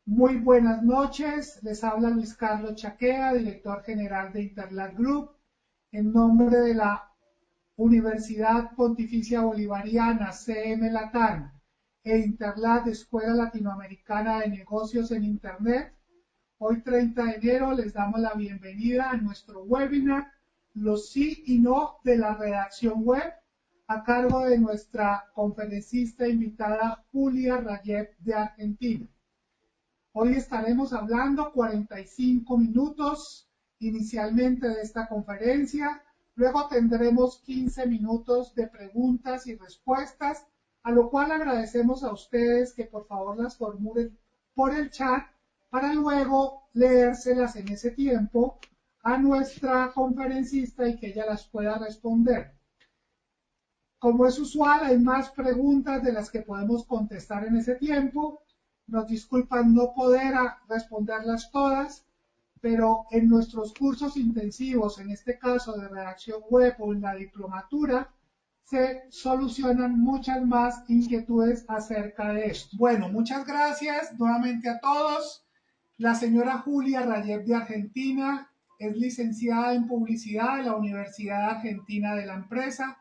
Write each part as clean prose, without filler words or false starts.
Muy buenas noches, les habla Luis Carlos Chaquea, director general de Interlat Group, en nombre de la Universidad Pontificia Bolivariana, CM Latam, e Interlat, Escuela Latinoamericana de Negocios en Internet. Hoy 30 de enero les damos la bienvenida a nuestro webinar, Los sí y no de la redacción web, a cargo de nuestra conferencista invitada Julia Rayev de Argentina. Hoy estaremos hablando 45 minutos inicialmente de esta conferencia, luego tendremos 15 minutos de preguntas y respuestas, a lo cual agradecemos a ustedes que por favor las formulen por el chat para luego leérselas en ese tiempo a nuestra conferencista y que ella las pueda responder. Como es usual, hay más preguntas de las que podemos contestar en ese tiempo. Nos disculpan no poder responderlas todas, pero en nuestros cursos intensivos, en este caso de redacción web o en la diplomatura, se solucionan muchas más inquietudes acerca de esto. Bueno, muchas gracias nuevamente a todos. La señora Julia Rayev de Argentina es licenciada en publicidad de la Universidad Argentina de la Empresa.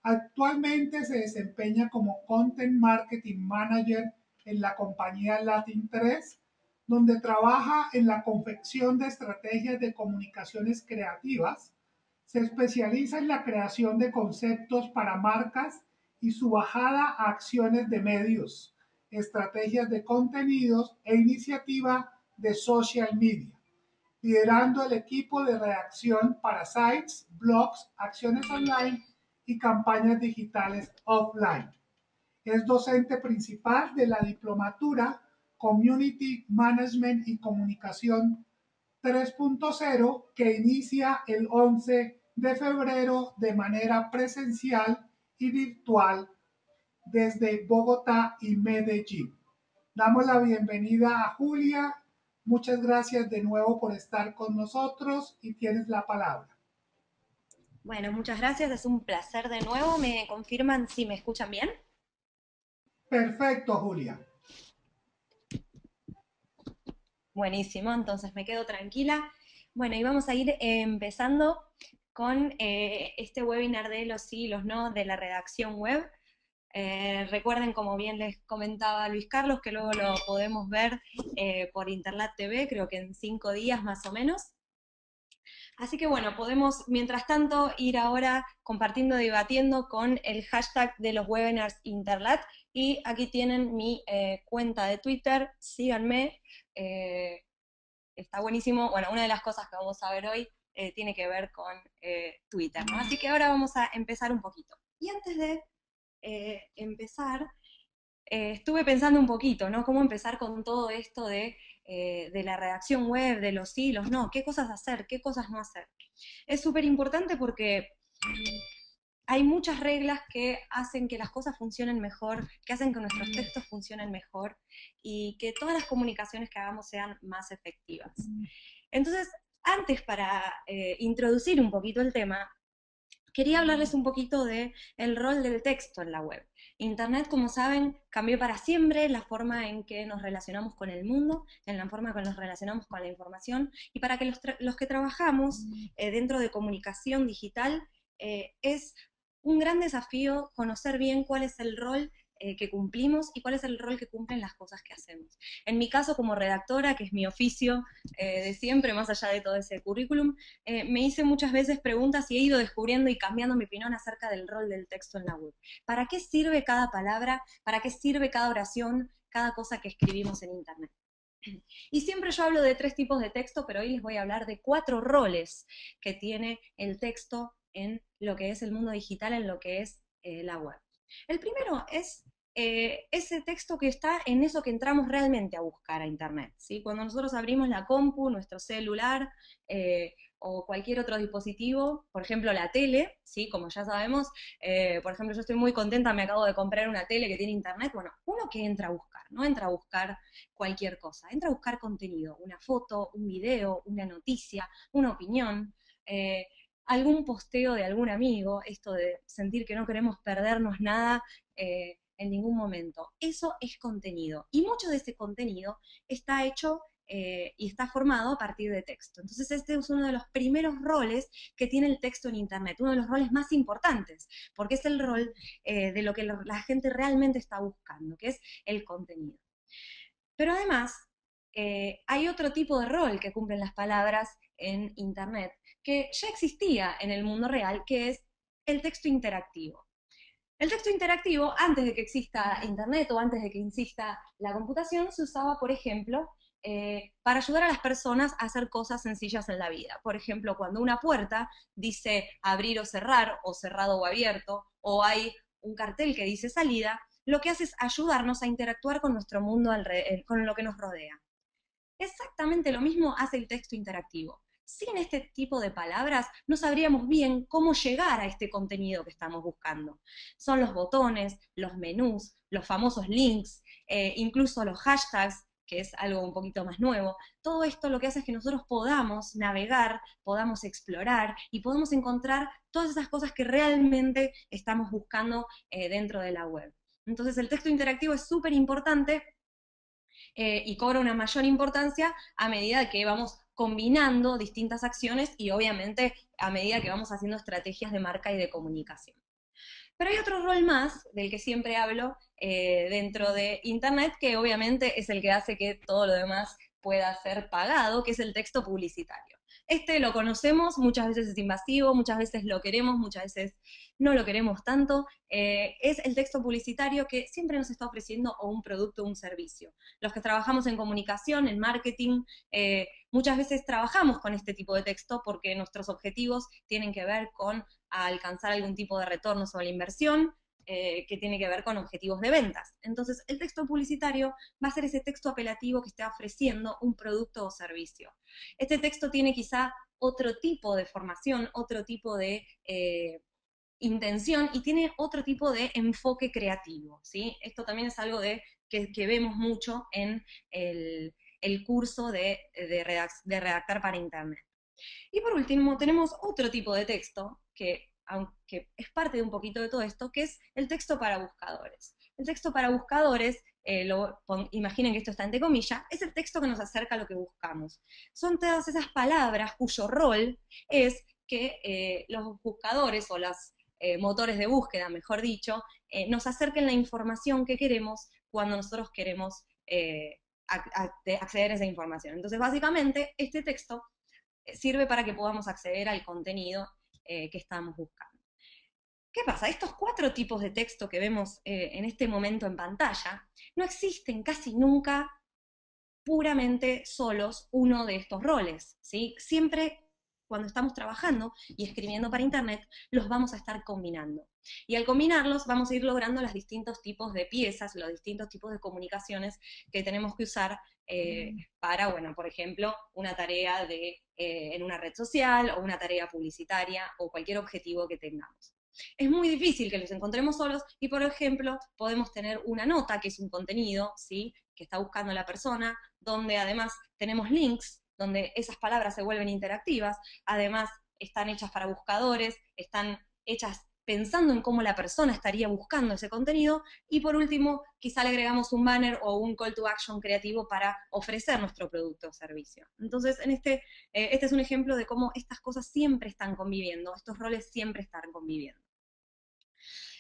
Actualmente se desempeña como Content Marketing Manager en la compañía Latin 3, donde trabaja en la confección de estrategias de comunicaciones creativas. Se especializa en la creación de conceptos para marcas y su bajada a acciones de medios, estrategias de contenidos e iniciativa de social media, liderando el equipo de redacción para sites, blogs, acciones online y campañas digitales offline. Es docente principal de la diplomatura Community Management y Comunicación 3.0 que inicia el 11 de febrero de manera presencial y virtual desde Bogotá y Medellín. Damos la bienvenida a Julia. Muchas gracias de nuevo por estar con nosotros y tienes la palabra. Bueno, muchas gracias, es un placer de nuevo. ¿Me confirman si me escuchan bien? Perfecto, Julia. Buenísimo, entonces me quedo tranquila. Bueno, y vamos a ir empezando con este webinar de los sí y los no de la redacción web. Recuerden, como bien les comentaba Luis Carlos, que luego lo podemos ver por Internet TV, creo que en 5 días más o menos. Así que bueno, podemos, mientras tanto, ir ahora compartiendo, debatiendo con el hashtag de los webinars Interlat. Y aquí tienen mi cuenta de Twitter, síganme. eh, Está buenísimo. Bueno, una de las cosas que vamos a ver hoy tiene que ver con Twitter, ¿no? Así que ahora vamos a empezar un poquito. Y antes de empezar, estuve pensando un poquito, ¿no? Cómo empezar con todo esto de la redacción web, de los sí, los no, qué cosas hacer, qué cosas no hacer. Es súper importante porque hay muchas reglas que hacen que las cosas funcionen mejor, que hacen que nuestros textos funcionen mejor y que todas las comunicaciones que hagamos sean más efectivas. Entonces, antes para introducir un poquito el tema, quería hablarles un poquito del rol del texto en la web. Internet, como saben, cambió para siempre la forma en que nos relacionamos con el mundo, en la forma en que nos relacionamos con la información, y para que los que trabajamos dentro de comunicación digital, es un gran desafío conocer bien cuál es el rol que cumplimos y cuál es el rol que cumplen las cosas que hacemos. En mi caso, como redactora, que es mi oficio de siempre, más allá de todo ese currículum, me hice muchas veces preguntas y he ido descubriendo y cambiando mi opinión acerca del rol del texto en la web. ¿Para qué sirve cada palabra? ¿Para qué sirve cada oración? Cada cosa que escribimos en Internet. Y siempre yo hablo de 3 tipos de texto, pero hoy les voy a hablar de 4 roles que tiene el texto en lo que es el mundo digital, en lo que es la web. El primero es ese texto que está en eso que entramos realmente a buscar a Internet, ¿sí? Cuando nosotros abrimos la compu, nuestro celular o cualquier otro dispositivo, por ejemplo la tele, ¿sí? Como ya sabemos, por ejemplo yo estoy muy contenta, me acabo de comprar una tele que tiene Internet, bueno, uno que entra a buscar, no entra a buscar cualquier cosa, entra a buscar contenido, una foto, un video, una noticia, una opinión, algún posteo de algún amigo, esto de sentir que no queremos perdernos nada en ningún momento. Eso es contenido. Y mucho de ese contenido está hecho y está formado a partir de texto. Entonces este es uno de los primeros roles que tiene el texto en Internet, uno de los roles más importantes, porque es el rol de lo que la gente realmente está buscando, que es el contenido. Pero además, hay otro tipo de rol que cumplen las palabras en Internet, que ya existía en el mundo real, que es el texto interactivo. El texto interactivo, antes de que exista Internet o antes de que exista la computación, se usaba, por ejemplo, para ayudar a las personas a hacer cosas sencillas en la vida. Por ejemplo, cuando una puerta dice abrir o cerrado o abierto, o hay un cartel que dice salida, lo que hace es ayudarnos a interactuar con nuestro mundo, con lo que nos rodea. Exactamente lo mismo hace el texto interactivo. Sin este tipo de palabras no sabríamos bien cómo llegar a este contenido que estamos buscando. Son los botones, los menús, los famosos links, incluso los hashtags, que es algo un poquito más nuevo. Todo esto lo que hace es que nosotros podamos navegar, podamos explorar y podamos encontrar todas esas cosas que realmente estamos buscando dentro de la web. Entonces el texto interactivo es súper importante y cobra una mayor importancia a medida que vamos combinando distintas acciones y obviamente a medida que vamos haciendo estrategias de marca y de comunicación. Pero hay otro rol más del que siempre hablo dentro de Internet, que obviamente es el que hace que todo lo demás pueda ser pagado, que es el texto publicitario. Este lo conocemos, muchas veces es invasivo, muchas veces lo queremos, muchas veces no lo queremos tanto. Es el texto publicitario que siempre nos está ofreciendo o un producto o un servicio. Los que trabajamos en comunicación, en marketing, muchas veces trabajamos con este tipo de texto porque nuestros objetivos tienen que ver con alcanzar algún tipo de retorno sobre la inversión, que tiene que ver con objetivos de ventas. Entonces, el texto publicitario va a ser ese texto apelativo que está ofreciendo un producto o servicio. Este texto tiene quizá otro tipo de formación, otro tipo de intención y tiene otro tipo de enfoque creativo, ¿sí? Esto también es algo que vemos mucho en el curso de redactar para Internet. Y por último, tenemos otro tipo de texto que, aunque es parte de un poquito de todo esto, que es el texto para buscadores. El texto para buscadores, imaginen que esto está entre comillas, es el texto que nos acerca a lo que buscamos. Son todas esas palabras cuyo rol es que los buscadores o los motores de búsqueda, mejor dicho, nos acerquen la información que queremos cuando nosotros queremos acceder a esa información. Entonces, básicamente, este texto sirve para que podamos acceder al contenido que estamos buscando. ¿Qué pasa? Estos 4 tipos de texto que vemos en este momento en pantalla no existen casi nunca puramente solos uno de estos roles, ¿sí? Siempre cuando estamos trabajando y escribiendo para Internet, los vamos a estar combinando. Y al combinarlos vamos a ir logrando los distintos tipos de piezas, los distintos tipos de comunicaciones que tenemos que usar para, bueno, por ejemplo, una tarea en una red social o una tarea publicitaria o cualquier objetivo que tengamos. Es muy difícil que los encontremos solos y, por ejemplo, podemos tener una nota, que es un contenido, ¿sí?, que está buscando la persona, donde además tenemos links, donde esas palabras se vuelven interactivas, además están hechas para buscadores, están hechas pensando en cómo la persona estaría buscando ese contenido, y por último, quizá le agregamos un banner o un call to action creativo para ofrecer nuestro producto o servicio. Entonces, este es un ejemplo de cómo estas cosas siempre están conviviendo, estos roles siempre están conviviendo.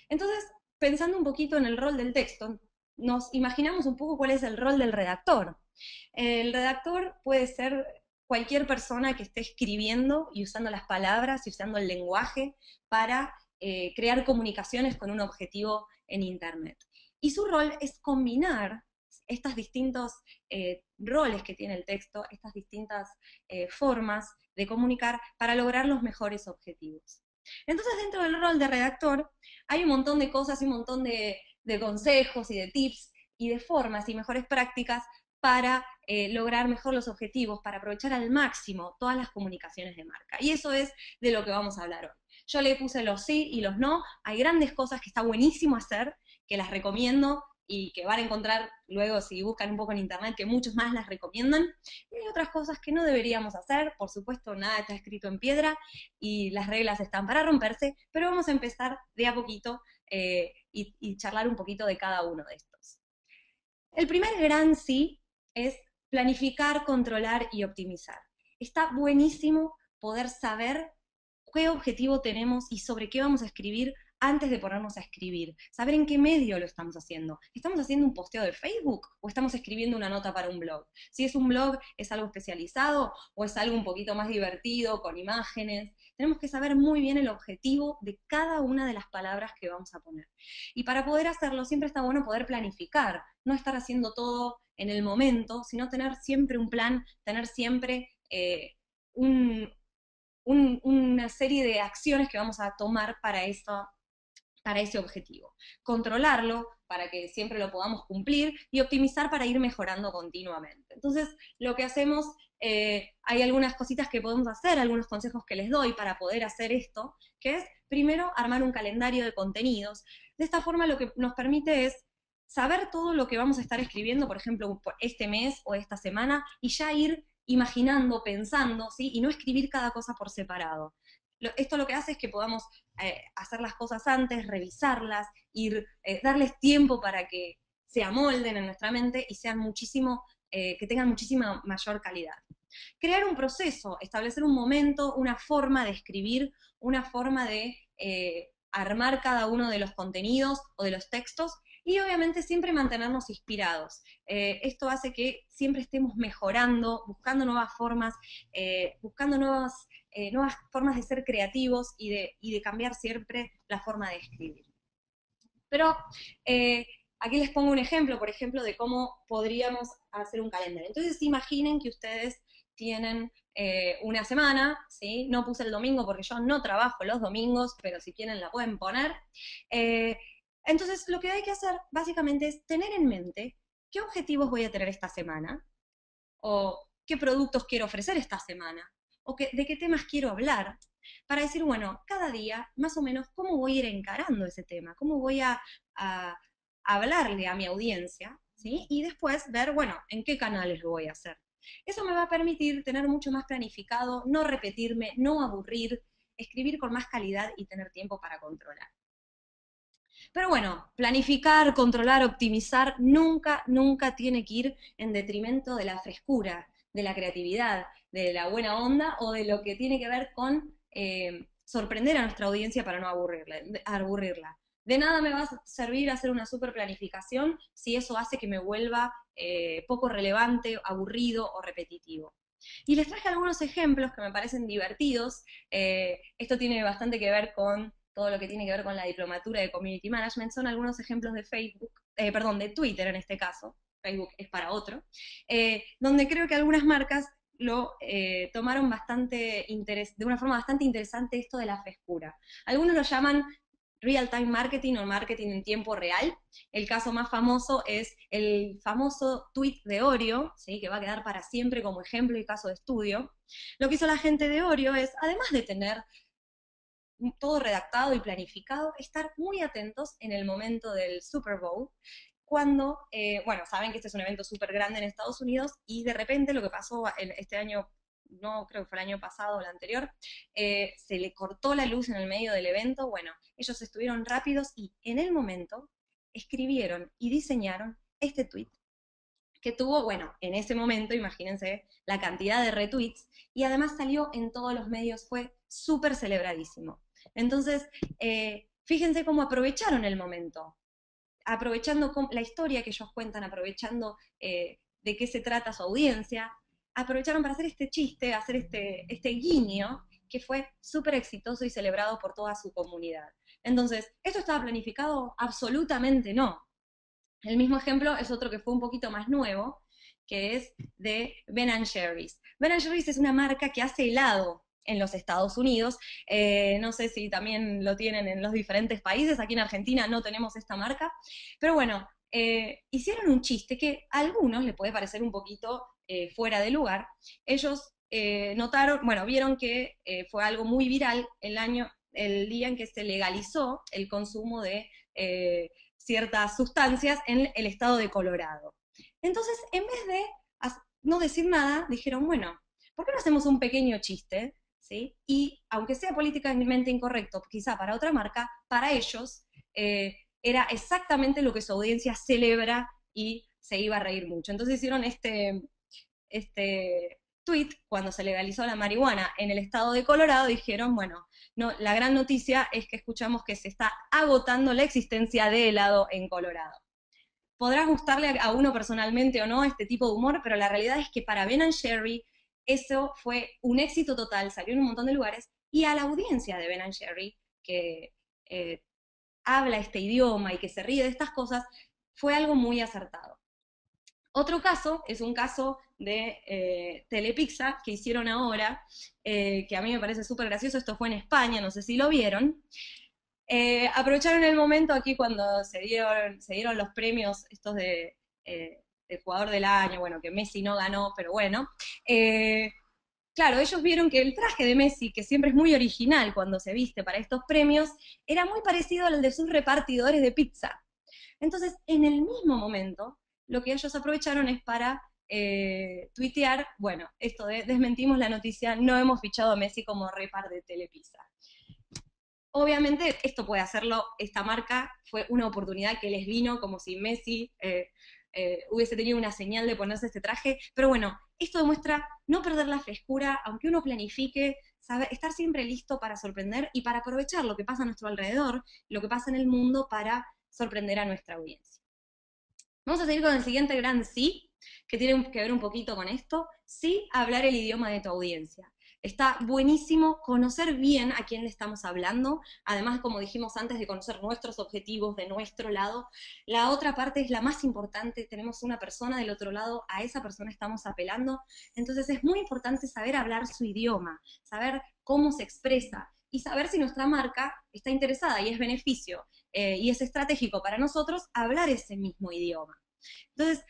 Entonces, pensando un poquito en el rol del texto, nos imaginamos un poco cuál es el rol del redactor. El redactor puede ser cualquier persona que esté escribiendo y usando las palabras y usando el lenguaje para crear comunicaciones con un objetivo en Internet. Y su rol es combinar estos distintos roles que tiene el texto, estas distintas formas de comunicar para lograr los mejores objetivos. Entonces, dentro del rol de redactor hay un montón de cosas y un montón de consejos y de tips y de formas y mejores prácticas para lograr mejor los objetivos, para aprovechar al máximo todas las comunicaciones de marca. Y eso es de lo que vamos a hablar hoy. Yo le puse los sí y los no. Hay grandes cosas que está buenísimo hacer, que las recomiendo y que van a encontrar luego si buscan un poco en internet, que muchos más las recomiendan. Y hay otras cosas que no deberíamos hacer. Por supuesto, nada está escrito en piedra y las reglas están para romperse, pero vamos a empezar de a poquito y charlar un poquito de cada uno de estos. El primer gran sí es planificar, controlar y optimizar. Está buenísimo poder saber qué objetivo tenemos y sobre qué vamos a escribir antes de ponernos a escribir. Saber en qué medio lo estamos haciendo. ¿Estamos haciendo un posteo de Facebook o estamos escribiendo una nota para un blog? Si es un blog, ¿es algo especializado o es algo un poquito más divertido, con imágenes? Tenemos que saber muy bien el objetivo de cada una de las palabras que vamos a poner. Y para poder hacerlo, siempre está bueno poder planificar, no estar haciendo todo en el momento, sino tener siempre un plan, tener siempre una serie de acciones que vamos a tomar para ese objetivo. Controlarlo para que siempre lo podamos cumplir y optimizar para ir mejorando continuamente. Entonces, lo que hacemos, hay algunas cositas que podemos hacer, algunos consejos que les doy para poder hacer esto, que es, primero, armar un calendario de contenidos. De esta forma lo que nos permite es saber todo lo que vamos a estar escribiendo, por ejemplo, por este mes o esta semana, y ya ir imaginando, pensando, ¿sí? Y no escribir cada cosa por separado. Esto lo que hace es que podamos hacer las cosas antes, revisarlas, darles tiempo para que se amolden en nuestra mente y sean que tengan muchísima mayor calidad. Crear un proceso, establecer un momento, una forma de escribir, una forma de armar cada uno de los contenidos o de los textos y obviamente siempre mantenernos inspirados. Esto hace que siempre estemos mejorando, buscando nuevas formas, buscando nuevas formas de ser creativos y de cambiar siempre la forma de escribir. Pero aquí les pongo un ejemplo, por ejemplo, de cómo podríamos hacer un calendario. Entonces imaginen que ustedes tienen una semana, ¿sí? No puse el domingo porque yo no trabajo los domingos, pero si quieren la pueden poner. Entonces lo que hay que hacer básicamente es tener en mente qué objetivos voy a tener esta semana, o qué productos quiero ofrecer esta semana, o de qué temas quiero hablar, para decir, bueno, cada día, más o menos, cómo voy a ir encarando ese tema, cómo voy a hablarle a mi audiencia, ¿sí? Y después ver, bueno, en qué canales lo voy a hacer. Eso me va a permitir tener mucho más planificado, no repetirme, no aburrir, escribir con más calidad y tener tiempo para controlar. Pero bueno, planificar, controlar, optimizar, nunca, nunca tiene que ir en detrimento de la frescura, de la creatividad, de la buena onda o de lo que tiene que ver con sorprender a nuestra audiencia para no aburrirla. De nada me va a servir hacer una super planificación si eso hace que me vuelva poco relevante, aburrido o repetitivo. Y les traje algunos ejemplos que me parecen divertidos. Esto tiene bastante que ver con todo lo que tiene que ver con la diplomatura de Community Management. Son algunos ejemplos de de Twitter en este caso, Facebook es para otro, donde creo que algunas marcas lo tomaron de una forma bastante interesante esto de la frescura. Algunos lo llaman real-time marketing o marketing en tiempo real. El caso más famoso es el famoso tweet de Oreo, ¿sí? Que va a quedar para siempre como ejemplo y caso de estudio. Lo que hizo la gente de Oreo es, además de tener todo redactado y planificado, estar muy atentos en el momento del Super Bowl, cuando, bueno, saben que este es un evento súper grande en Estados Unidos, y de repente lo que pasó este año, no creo que fue el año pasado o el anterior, se le cortó la luz en el medio del evento. Bueno, ellos estuvieron rápidos y en el momento escribieron y diseñaron este tweet que tuvo, bueno, en ese momento, imagínense la cantidad de retweets, y además salió en todos los medios, fue súper celebradísimo. Entonces, fíjense cómo aprovecharon el momento, aprovechando la historia que ellos cuentan, aprovechando de qué se trata su audiencia, aprovecharon para hacer este chiste, hacer este guiño, que fue súper exitoso y celebrado por toda su comunidad. Entonces, ¿esto estaba planificado? Absolutamente no. El mismo ejemplo es otro que fue un poquito más nuevo, que es de Ben Jerry's. Ben Jerry's es una marca que hace helado en los Estados Unidos. No sé si también lo tienen en los diferentes países. Aquí en Argentina no tenemos esta marca. Pero bueno, hicieron un chiste que a algunos les puede parecer un poquito fuera de lugar. Ellos vieron que fue algo muy viral el día en que se legalizó el consumo de ciertas sustancias en el estado de Colorado. Entonces, en vez de no decir nada, dijeron, bueno, ¿por qué no hacemos un pequeño chiste? ¿Sí? Y aunque sea políticamente incorrecto, quizá para otra marca, para ellos era exactamente lo que su audiencia celebra y se iba a reír mucho. Entonces hicieron este tweet cuando se legalizó la marihuana en el estado de Colorado. Dijeron, bueno, no, la gran noticia es que escuchamos que se está agotando la existencia de helado en Colorado. Podrá gustarle a uno personalmente o no este tipo de humor, pero la realidad es que para Ben Jerry eso fue un éxito total, salió en un montón de lugares, y a la audiencia de Ben Jerry, que eh, habla este idioma y que se ríe de estas cosas, fue algo muy acertado. Otro caso es un caso de Telepizza que hicieron ahora, que a mí me parece súper gracioso. Esto fue en España, no sé si lo vieron. Aprovecharon el momento aquí cuando se dieron los premios estos de jugador del año, bueno, que Messi no ganó, pero bueno. Claro, ellos vieron que el traje de Messi, que siempre es muy original cuando se viste para estos premios, era muy parecido al de sus repartidores de pizza. Entonces, en el mismo momento, lo que ellos aprovecharon es para tuitear, bueno, esto de desmentimos la noticia, no hemos fichado a Messi como repar de Telepizza. Obviamente esto puede hacerlo, esta marca fue una oportunidad que les vino como si Messi hubiese tenido una señal de ponerse este traje, pero bueno, esto demuestra no perder la frescura, aunque uno planifique, saber, estar siempre listo para sorprender y para aprovechar lo que pasa a nuestro alrededor, lo que pasa en el mundo para sorprender a nuestra audiencia. Vamos a seguir con el siguiente gran sí, que tiene que ver un poquito con esto. Sí, hablar el idioma de tu audiencia. Está buenísimo conocer bien a quién le estamos hablando, además, como dijimos antes, de conocer nuestros objetivos de nuestro lado. La otra parte es la más importante, tenemos una persona del otro lado, a esa persona estamos apelando, entonces es muy importante saber hablar su idioma, saber cómo se expresa y saber si nuestra marca está interesada y es beneficio y es estratégico para nosotros hablar ese mismo idioma. Entonces,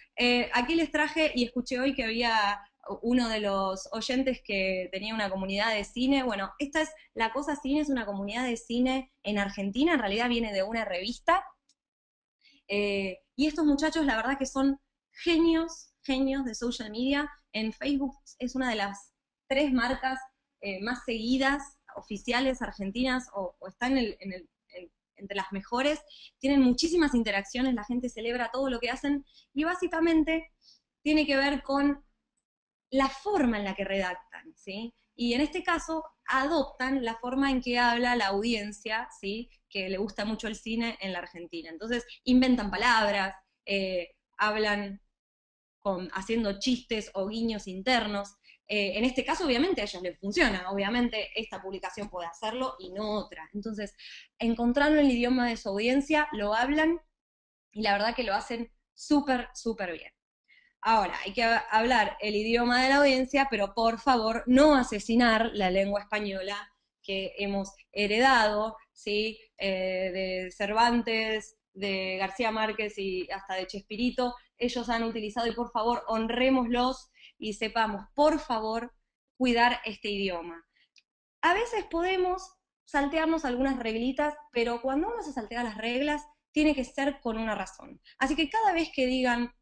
aquí les traje y escuché hoy que había uno de los oyentes que tenía una comunidad de cine. Bueno, esta es La Cosa Cine, es una comunidad de cine en Argentina, en realidad viene de una revista. Y estos muchachos, la verdad que son genios, genios de social media. En Facebook es una de las 3 marcas más seguidas, oficiales, argentinas, o está entre las mejores. Tienen muchísimas interacciones, la gente celebra todo lo que hacen, y básicamente tiene que ver con la forma en la que redactan, ¿sí? Y en este caso adoptan la forma en que habla la audiencia, ¿sí? Que le gusta mucho el cine en la Argentina. Entonces inventan palabras, hablan haciendo chistes o guiños internos. En este caso, obviamente, a ellos les funciona. Obviamente, esta publicación puede hacerlo y no otra. Entonces, encontraron el idioma de su audiencia, lo hablan y la verdad que lo hacen súper, súper bien. Ahora, hay que hablar el idioma de la audiencia, pero por favor no asesinar la lengua española que hemos heredado, ¿sí? De Cervantes, de García Márquez y hasta de Chespirito. Ellos han utilizado, y por favor honrémoslos y sepamos, por favor, cuidar este idioma. A veces podemos saltearnos algunas reglitas, pero cuando uno se saltea las reglas, tiene que ser con una razón. Así que cada vez que digan,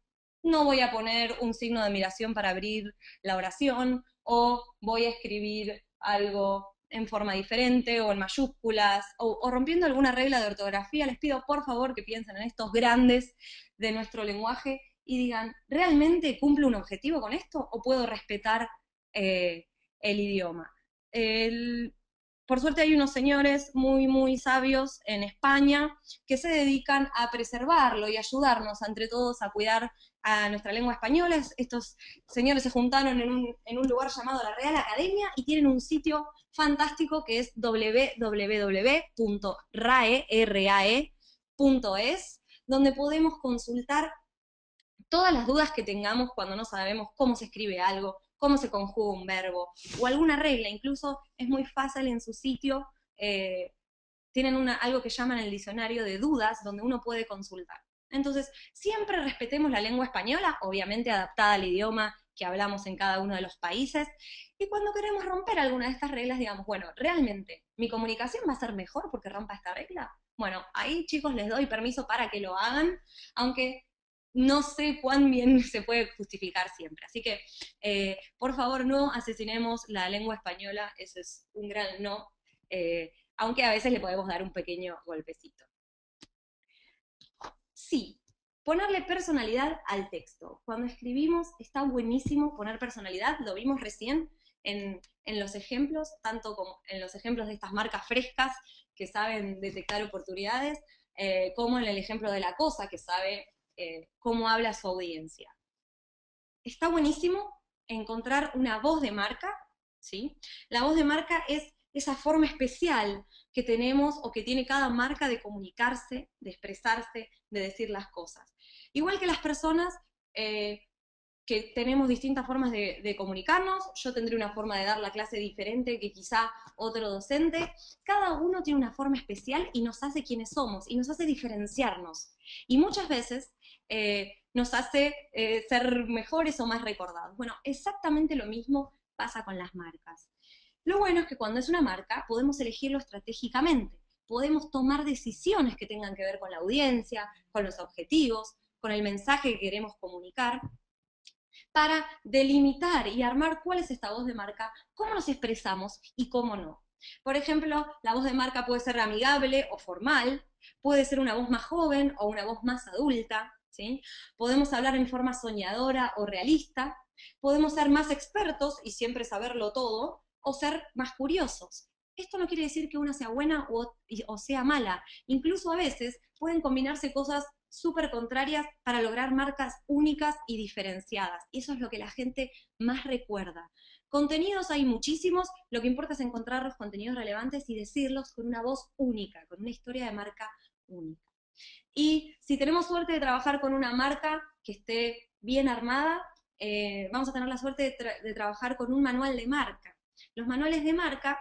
no voy a poner un signo de admiración para abrir la oración, o voy a escribir algo en forma diferente, o en mayúsculas, o rompiendo alguna regla de ortografía, les pido por favor que piensen en estos grandes de nuestro lenguaje y digan, ¿realmente cumplo un objetivo con esto o puedo respetar el idioma? El, por suerte hay unos señores muy, muy sabios en España que se dedican a preservarlo y ayudarnos entre todos a cuidar a nuestra lengua española. Estos señores se juntaron en un lugar llamado la Real Academia y tienen un sitio fantástico que es www.rae.es, donde podemos consultar todas las dudas que tengamos cuando no sabemos cómo se escribe algo, cómo se conjuga un verbo, o alguna regla. Incluso es muy fácil en su sitio, tienen algo que llaman el diccionario de dudas, donde uno puede consultar. Entonces, siempre respetemos la lengua española, obviamente adaptada al idioma que hablamos en cada uno de los países, y cuando queremos romper alguna de estas reglas, digamos, bueno, ¿realmente mi comunicación va a ser mejor porque rompa esta regla? Bueno, ahí chicos les doy permiso para que lo hagan, aunque no sé cuán bien se puede justificar siempre. Así que, por favor, no asesinemos la lengua española, eso es un gran no, aunque a veces le podemos dar un pequeño golpecito. Sí, ponerle personalidad al texto. Cuando escribimos está buenísimo poner personalidad, lo vimos recién en los ejemplos, tanto como en los ejemplos de estas marcas frescas que saben detectar oportunidades, como en el ejemplo de La Cosa, que sabe cómo habla su audiencia. Está buenísimo encontrar una voz de marca, ¿sí? La voz de marca es esa forma especial que tenemos o que tiene cada marca de comunicarse, de expresarse, de decir las cosas. Igual que las personas que tenemos distintas formas de comunicarnos, yo tendré una forma de dar la clase diferente que quizá otro docente, cada uno tiene una forma especial y nos hace quienes somos, y nos hace diferenciarnos. Y muchas veces nos hace ser mejores o más recordados. Bueno, exactamente lo mismo pasa con las marcas. Lo bueno es que cuando es una marca podemos elegirlo estratégicamente, podemos tomar decisiones que tengan que ver con la audiencia, con los objetivos, con el mensaje que queremos comunicar, para delimitar y armar cuál es esta voz de marca, cómo nos expresamos y cómo no. Por ejemplo, la voz de marca puede ser amigable o formal, puede ser una voz más joven o una voz más adulta, ¿sí? Podemos hablar en forma soñadora o realista, podemos ser más expertos y siempre saberlo todo, o ser más curiosos. Esto no quiere decir que una sea buena o sea mala. Incluso a veces pueden combinarse cosas súper contrarias para lograr marcas únicas y diferenciadas. Y eso es lo que la gente más recuerda. Contenidos hay muchísimos, lo que importa es encontrar los contenidos relevantes y decirlos con una voz única, con una historia de marca única. Y si tenemos suerte de trabajar con una marca que esté bien armada, vamos a tener la suerte de trabajar con un manual de marca. Los manuales de marca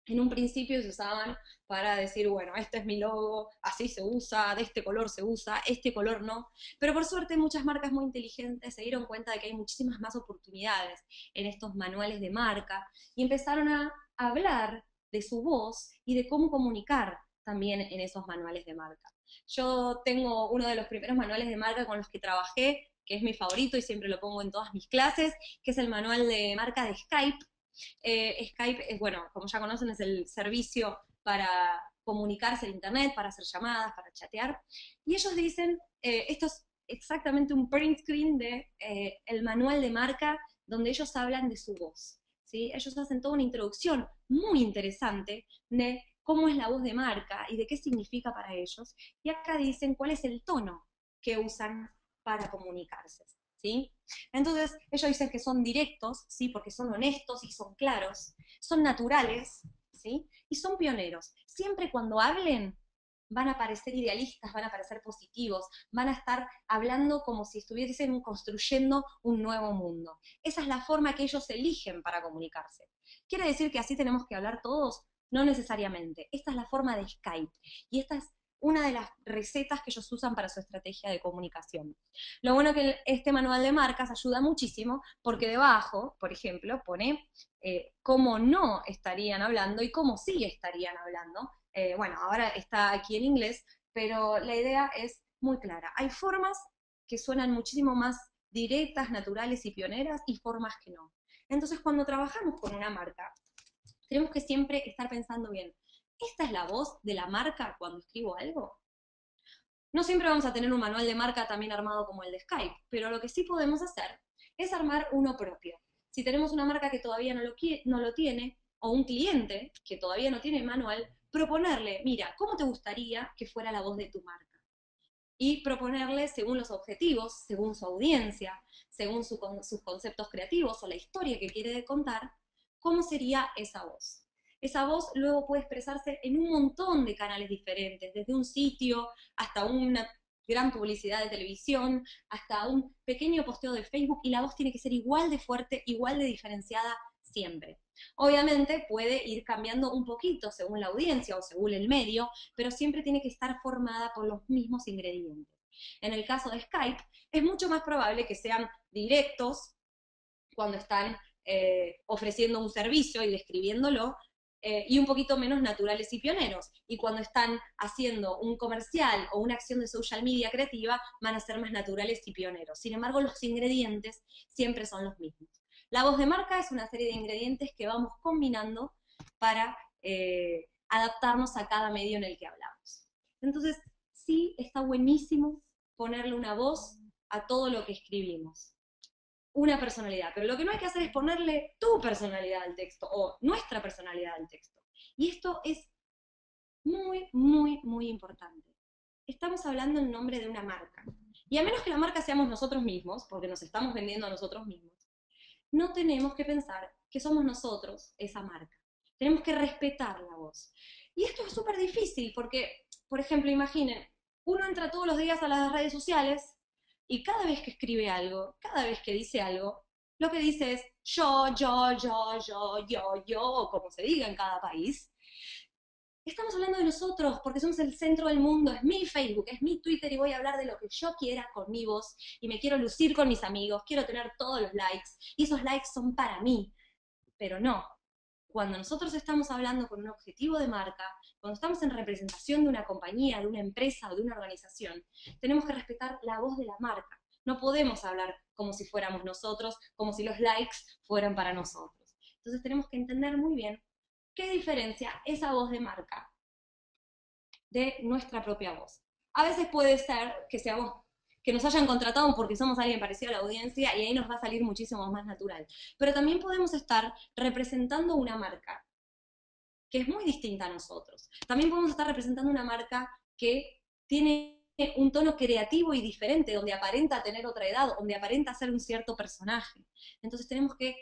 en un principio se usaban para decir, bueno, este es mi logo, así se usa, de este color se usa, este color no. Pero por suerte muchas marcas muy inteligentes se dieron cuenta de que hay muchísimas más oportunidades en estos manuales de marca y empezaron a hablar de su voz y de cómo comunicar también en esos manuales de marca. Yo tengo uno de los primeros manuales de marca con los que trabajé, que es mi favorito y siempre lo pongo en todas mis clases, que es el manual de marca de Skype. Skype es, bueno, como ya conocen, es el servicio para comunicarse en internet, para hacer llamadas, para chatear. Y ellos dicen, esto es exactamente un print screen de el manual de marca donde ellos hablan de su voz. ¿Sí? Ellos hacen toda una introducción muy interesante de cómo es la voz de marca y de qué significa para ellos. Y acá dicen cuál es el tono que usan para comunicarse. ¿Sí? Entonces, ellos dicen que son directos, ¿sí? Porque son honestos y son claros, son naturales, ¿sí? Y son pioneros. Siempre cuando hablen, van a parecer idealistas, van a parecer positivos, van a estar hablando como si estuviesen construyendo un nuevo mundo. Esa es la forma que ellos eligen para comunicarse. ¿Quiere decir que así tenemos que hablar todos? No necesariamente. Esta es la forma de Skype. Y esta es una de las recetas que ellos usan para su estrategia de comunicación. Lo bueno que este manual de marcas ayuda muchísimo porque debajo, por ejemplo, pone cómo no estarían hablando y cómo sí estarían hablando. Bueno, ahora está aquí en inglés, pero la idea es muy clara. Hay formas que suenan muchísimo más directas, naturales y pioneras y formas que no. Entonces, cuando trabajamos con una marca, tenemos que siempre estar pensando bien, ¿esta es la voz de la marca cuando escribo algo? No siempre vamos a tener un manual de marca también armado como el de Skype, pero lo que sí podemos hacer es armar uno propio. Si tenemos una marca que todavía no lo tiene, o un cliente que todavía no tiene manual, proponerle, mira, ¿cómo te gustaría que fuera la voz de tu marca? Y proponerle según los objetivos, según su audiencia, según sus conceptos creativos o la historia que quiere contar, cómo sería esa voz. Esa voz luego puede expresarse en un montón de canales diferentes, desde un sitio hasta una gran publicidad de televisión, hasta un pequeño posteo de Facebook, y la voz tiene que ser igual de fuerte, igual de diferenciada siempre. Obviamente puede ir cambiando un poquito según la audiencia o según el medio, pero siempre tiene que estar formada por los mismos ingredientes. En el caso de Skype, es mucho más probable que sean directos cuando están ofreciendo un servicio y describiéndolo, y un poquito menos naturales y pioneros. Y cuando están haciendo un comercial o una acción de social media creativa, van a ser más naturales y pioneros. Sin embargo, los ingredientes siempre son los mismos. La voz de marca es una serie de ingredientes que vamos combinando para adaptarnos a cada medio en el que hablamos. Entonces, sí, está buenísimo ponerle una voz a todo lo que escribimos. Una personalidad. Pero lo que no hay que hacer es ponerle tu personalidad al texto o nuestra personalidad al texto. Y esto es muy, muy, muy importante. Estamos hablando en nombre de una marca. Y a menos que la marca seamos nosotros mismos, porque nos estamos vendiendo a nosotros mismos, no tenemos que pensar que somos nosotros esa marca. Tenemos que respetar la voz. Y esto es súper difícil porque, por ejemplo, imaginen, uno entra todos los días a las redes sociales y cada vez que escribe algo, cada vez que dice algo, lo que dice es yo, o como se diga en cada país. Estamos hablando de nosotros porque somos el centro del mundo, es mi Facebook, es mi Twitter y voy a hablar de lo que yo quiera con mi voz y me quiero lucir con mis amigos, quiero tener todos los likes y esos likes son para mí. Pero no, cuando nosotros estamos hablando con un objetivo de marca, cuando estamos en representación de una compañía, de una empresa o de una organización, tenemos que respetar la voz de la marca. No podemos hablar como si fuéramos nosotros, como si los likes fueran para nosotros. Entonces tenemos que entender muy bien qué diferencia esa voz de marca de nuestra propia voz. A veces puede ser que seamos, que nos hayan contratado porque somos alguien parecido a la audiencia y ahí nos va a salir muchísimo más natural. Pero también podemos estar representando una marca que es muy distinta a nosotros. También podemos estar representando una marca que tiene un tono creativo y diferente, donde aparenta tener otra edad, donde aparenta ser un cierto personaje. Entonces tenemos que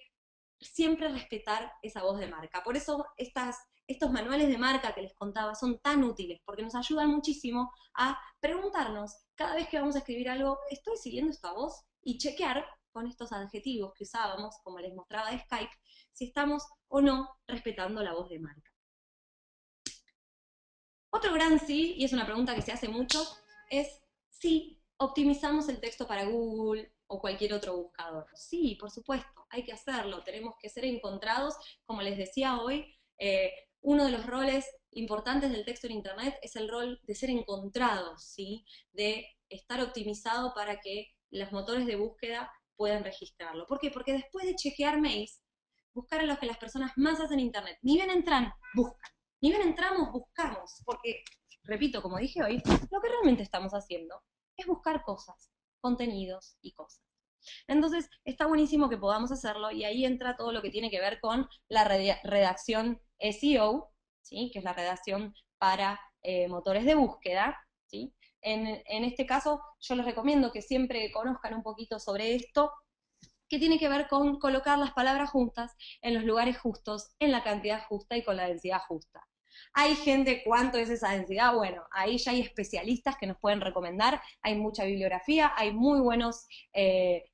siempre respetar esa voz de marca. Por eso estos manuales de marca que les contaba son tan útiles, porque nos ayudan muchísimo a preguntarnos cada vez que vamos a escribir algo, ¿estoy siguiendo esta voz? Y chequear con estos adjetivos que usábamos, como les mostraba de Skype, si estamos o no respetando la voz de marca. Otro gran sí, y es una pregunta que se hace mucho, es si optimizamos el texto para Google o cualquier otro buscador. Sí, por supuesto, hay que hacerlo, tenemos que ser encontrados. Como les decía hoy, uno de los roles importantes del texto en Internet es el rol de ser encontrado, ¿sí? De estar optimizado para que los motores de búsqueda puedan registrarlo. ¿Por qué? Porque después de chequear mails, buscar a los que las personas más hacen en Internet, ni bien entran, buscan. Ni bien entramos, buscamos, porque, repito, como dije hoy, lo que realmente estamos haciendo es buscar cosas, contenidos y cosas. Entonces, está buenísimo que podamos hacerlo y ahí entra todo lo que tiene que ver con la redacción SEO, ¿sí? Que es la redacción para motores de búsqueda, ¿sí? En este caso, yo les recomiendo que siempre conozcan un poquito sobre esto, que tiene que ver con colocar las palabras juntas en los lugares justos, en la cantidad justa y con la densidad justa. Hay gente, ¿cuánto es esa densidad? Bueno, ahí ya hay especialistas que nos pueden recomendar, hay mucha bibliografía, hay muy buenos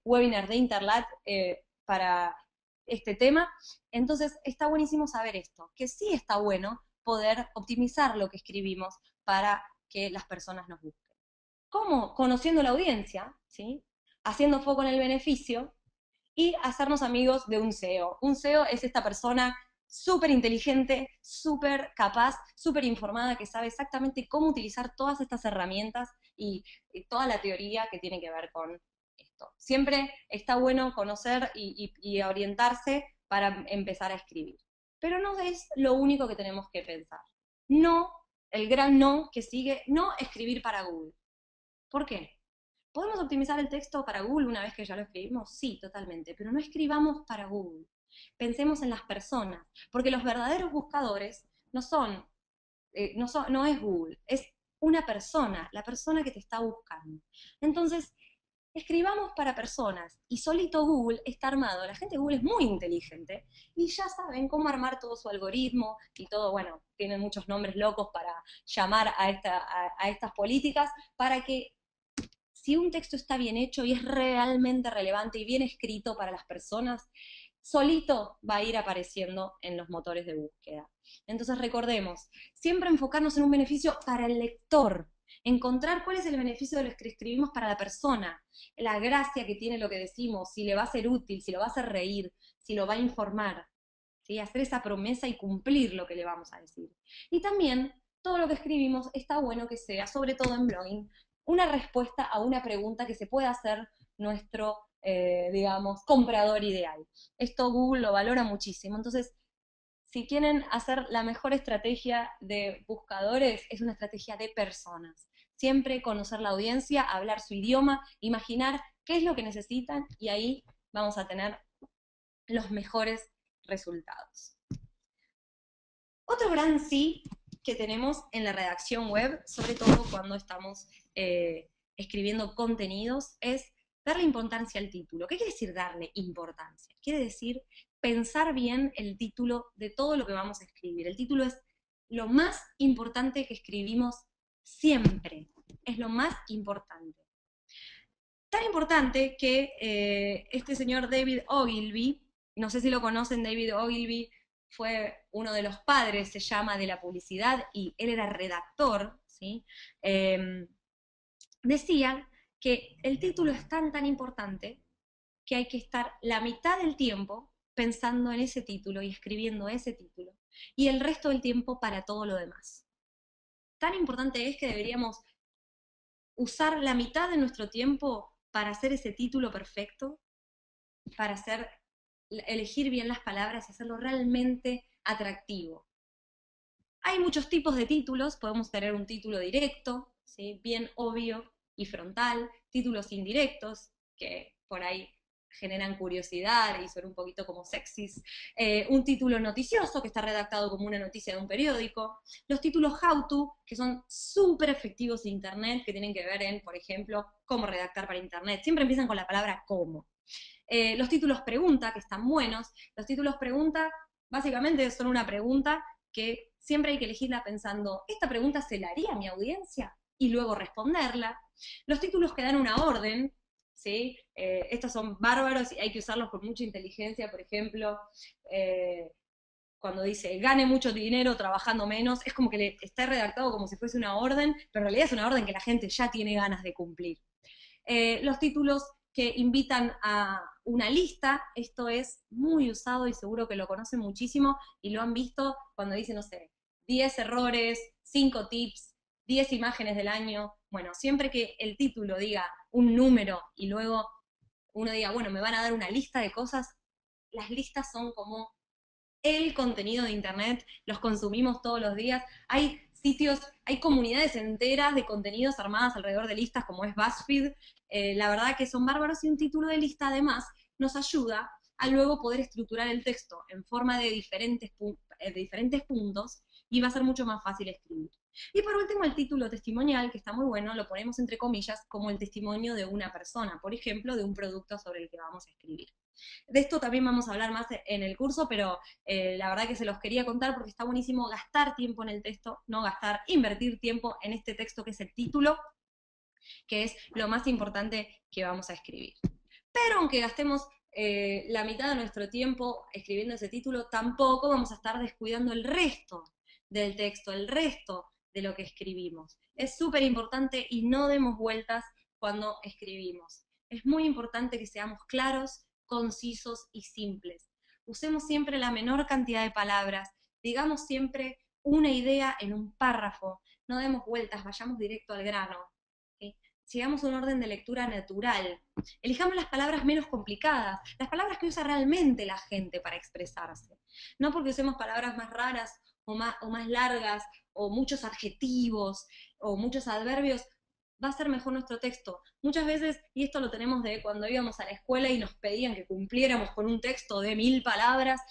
webinars de Interlat para este tema. Entonces, está buenísimo saber esto, que sí está bueno poder optimizar lo que escribimos para que las personas nos busquen. ¿Cómo? Conociendo la audiencia, ¿sí? Haciendo foco en el beneficio y hacernos amigos de un SEO. Un SEO es esta persona súper inteligente, súper capaz, súper informada, que sabe exactamente cómo utilizar todas estas herramientas y toda la teoría que tiene que ver con esto. Siempre está bueno conocer y orientarse para empezar a escribir. Pero no es lo único que tenemos que pensar. No, el gran no que sigue, no escribir para Google. ¿Por qué? ¿Podemos optimizar el texto para Google una vez que ya lo escribimos? Sí, totalmente, pero no escribamos para Google. Pensemos en las personas, porque los verdaderos buscadores no es Google, es una persona, la persona que te está buscando. Entonces, escribamos para personas y solito Google está armado. La gente de Google es muy inteligente y ya saben cómo armar todo su algoritmo y todo, bueno, tienen muchos nombres locos para llamar a estas políticas para que si un texto está bien hecho y es realmente relevante y bien escrito para las personas, solito va a ir apareciendo en los motores de búsqueda. Entonces recordemos, siempre enfocarnos en un beneficio para el lector, encontrar cuál es el beneficio de lo que escribimos para la persona, la gracia que tiene lo que decimos, si le va a ser útil, si lo va a hacer reír, si lo va a informar, ¿sí? Hacer esa promesa y cumplir lo que le vamos a decir. Y también todo lo que escribimos está bueno que sea, sobre todo en blogging, una respuesta a una pregunta que se pueda hacer nuestro, digamos, comprador ideal. Esto Google lo valora muchísimo. Entonces, si quieren hacer la mejor estrategia de buscadores, es una estrategia de personas. Siempre conocer la audiencia, hablar su idioma, imaginar qué es lo que necesitan y ahí vamos a tener los mejores resultados. Otro gran sí que tenemos en la redacción web, sobre todo cuando estamos escribiendo contenidos, es darle importancia al título. ¿Qué quiere decir darle importancia? Quiere decir pensar bien el título de todo lo que vamos a escribir. El título es lo más importante que escribimos siempre. Es lo más importante. Tan importante que este señor David Ogilvy, no sé si lo conocen, David Ogilvy fue uno de los padres, se llama, de la publicidad, y él era redactor, ¿sí? Decía que el título es tan importante que hay que estar la mitad del tiempo pensando en ese título y escribiendo ese título, y el resto del tiempo para todo lo demás. Tan importante es que deberíamos usar la mitad de nuestro tiempo para hacer ese título perfecto, para elegir bien las palabras y hacerlo realmente atractivo. Hay muchos tipos de títulos, podemos tener un título directo, ¿sí? Bien obvio y frontal, títulos indirectos, que por ahí generan curiosidad y son un poquito como sexys, un título noticioso que está redactado como una noticia de un periódico, los títulos how to, que son súper efectivos en internet, que tienen que ver en, por ejemplo, cómo redactar para internet, siempre empiezan con la palabra cómo. Los títulos pregunta, que están buenos, los títulos pregunta básicamente son una pregunta que siempre hay que elegirla pensando, ¿esta pregunta se la haría a mi audiencia? Y luego responderla. Los títulos que dan una orden, ¿sí? Estos son bárbaros y hay que usarlos con mucha inteligencia, por ejemplo, cuando dice gane mucho dinero trabajando menos, es como que le está redactado como si fuese una orden, pero en realidad es una orden que la gente ya tiene ganas de cumplir. Los títulos que invitan a una lista, esto es muy usado y seguro que lo conocen muchísimo y lo han visto cuando dicen, no sé, 10 errores, 5 tips, 10 imágenes del año. Bueno, siempre que el título diga un número y luego uno diga, bueno, me van a dar una lista de cosas, las listas son como el contenido de internet, los consumimos todos los días. Hay sitios, hay comunidades enteras de contenidos armadas alrededor de listas como es BuzzFeed. La verdad que son bárbaros y un título de lista además nos ayuda a luego poder estructurar el texto en forma de diferentes puntos y va a ser mucho más fácil escribir. Y por último, el título testimonial, que está muy bueno, lo ponemos entre comillas como el testimonio de una persona, por ejemplo, de un producto sobre el que vamos a escribir. De esto también vamos a hablar más en el curso, pero la verdad que se los quería contar porque está buenísimo gastar tiempo en el texto, no gastar, invertir tiempo en este texto que es el título, que es lo más importante que vamos a escribir. Pero aunque gastemos la mitad de nuestro tiempo escribiendo ese título, tampoco vamos a estar descuidando el resto del texto, el resto de lo que escribimos. Es súper importante y no demos vueltas cuando escribimos. Es muy importante que seamos claros, concisos y simples. Usemos siempre la menor cantidad de palabras, digamos siempre una idea en un párrafo, no demos vueltas, vayamos directo al grano. ¿Sí? Sigamos un orden de lectura natural. Elijamos las palabras menos complicadas, las palabras que usa realmente la gente para expresarse. No porque usemos palabras más raras o más largas, o muchos adjetivos, o muchos adverbios, va a ser mejor nuestro texto. Muchas veces, y esto lo tenemos de cuando íbamos a la escuela y nos pedían que cumpliéramos con un texto de 1000 palabras,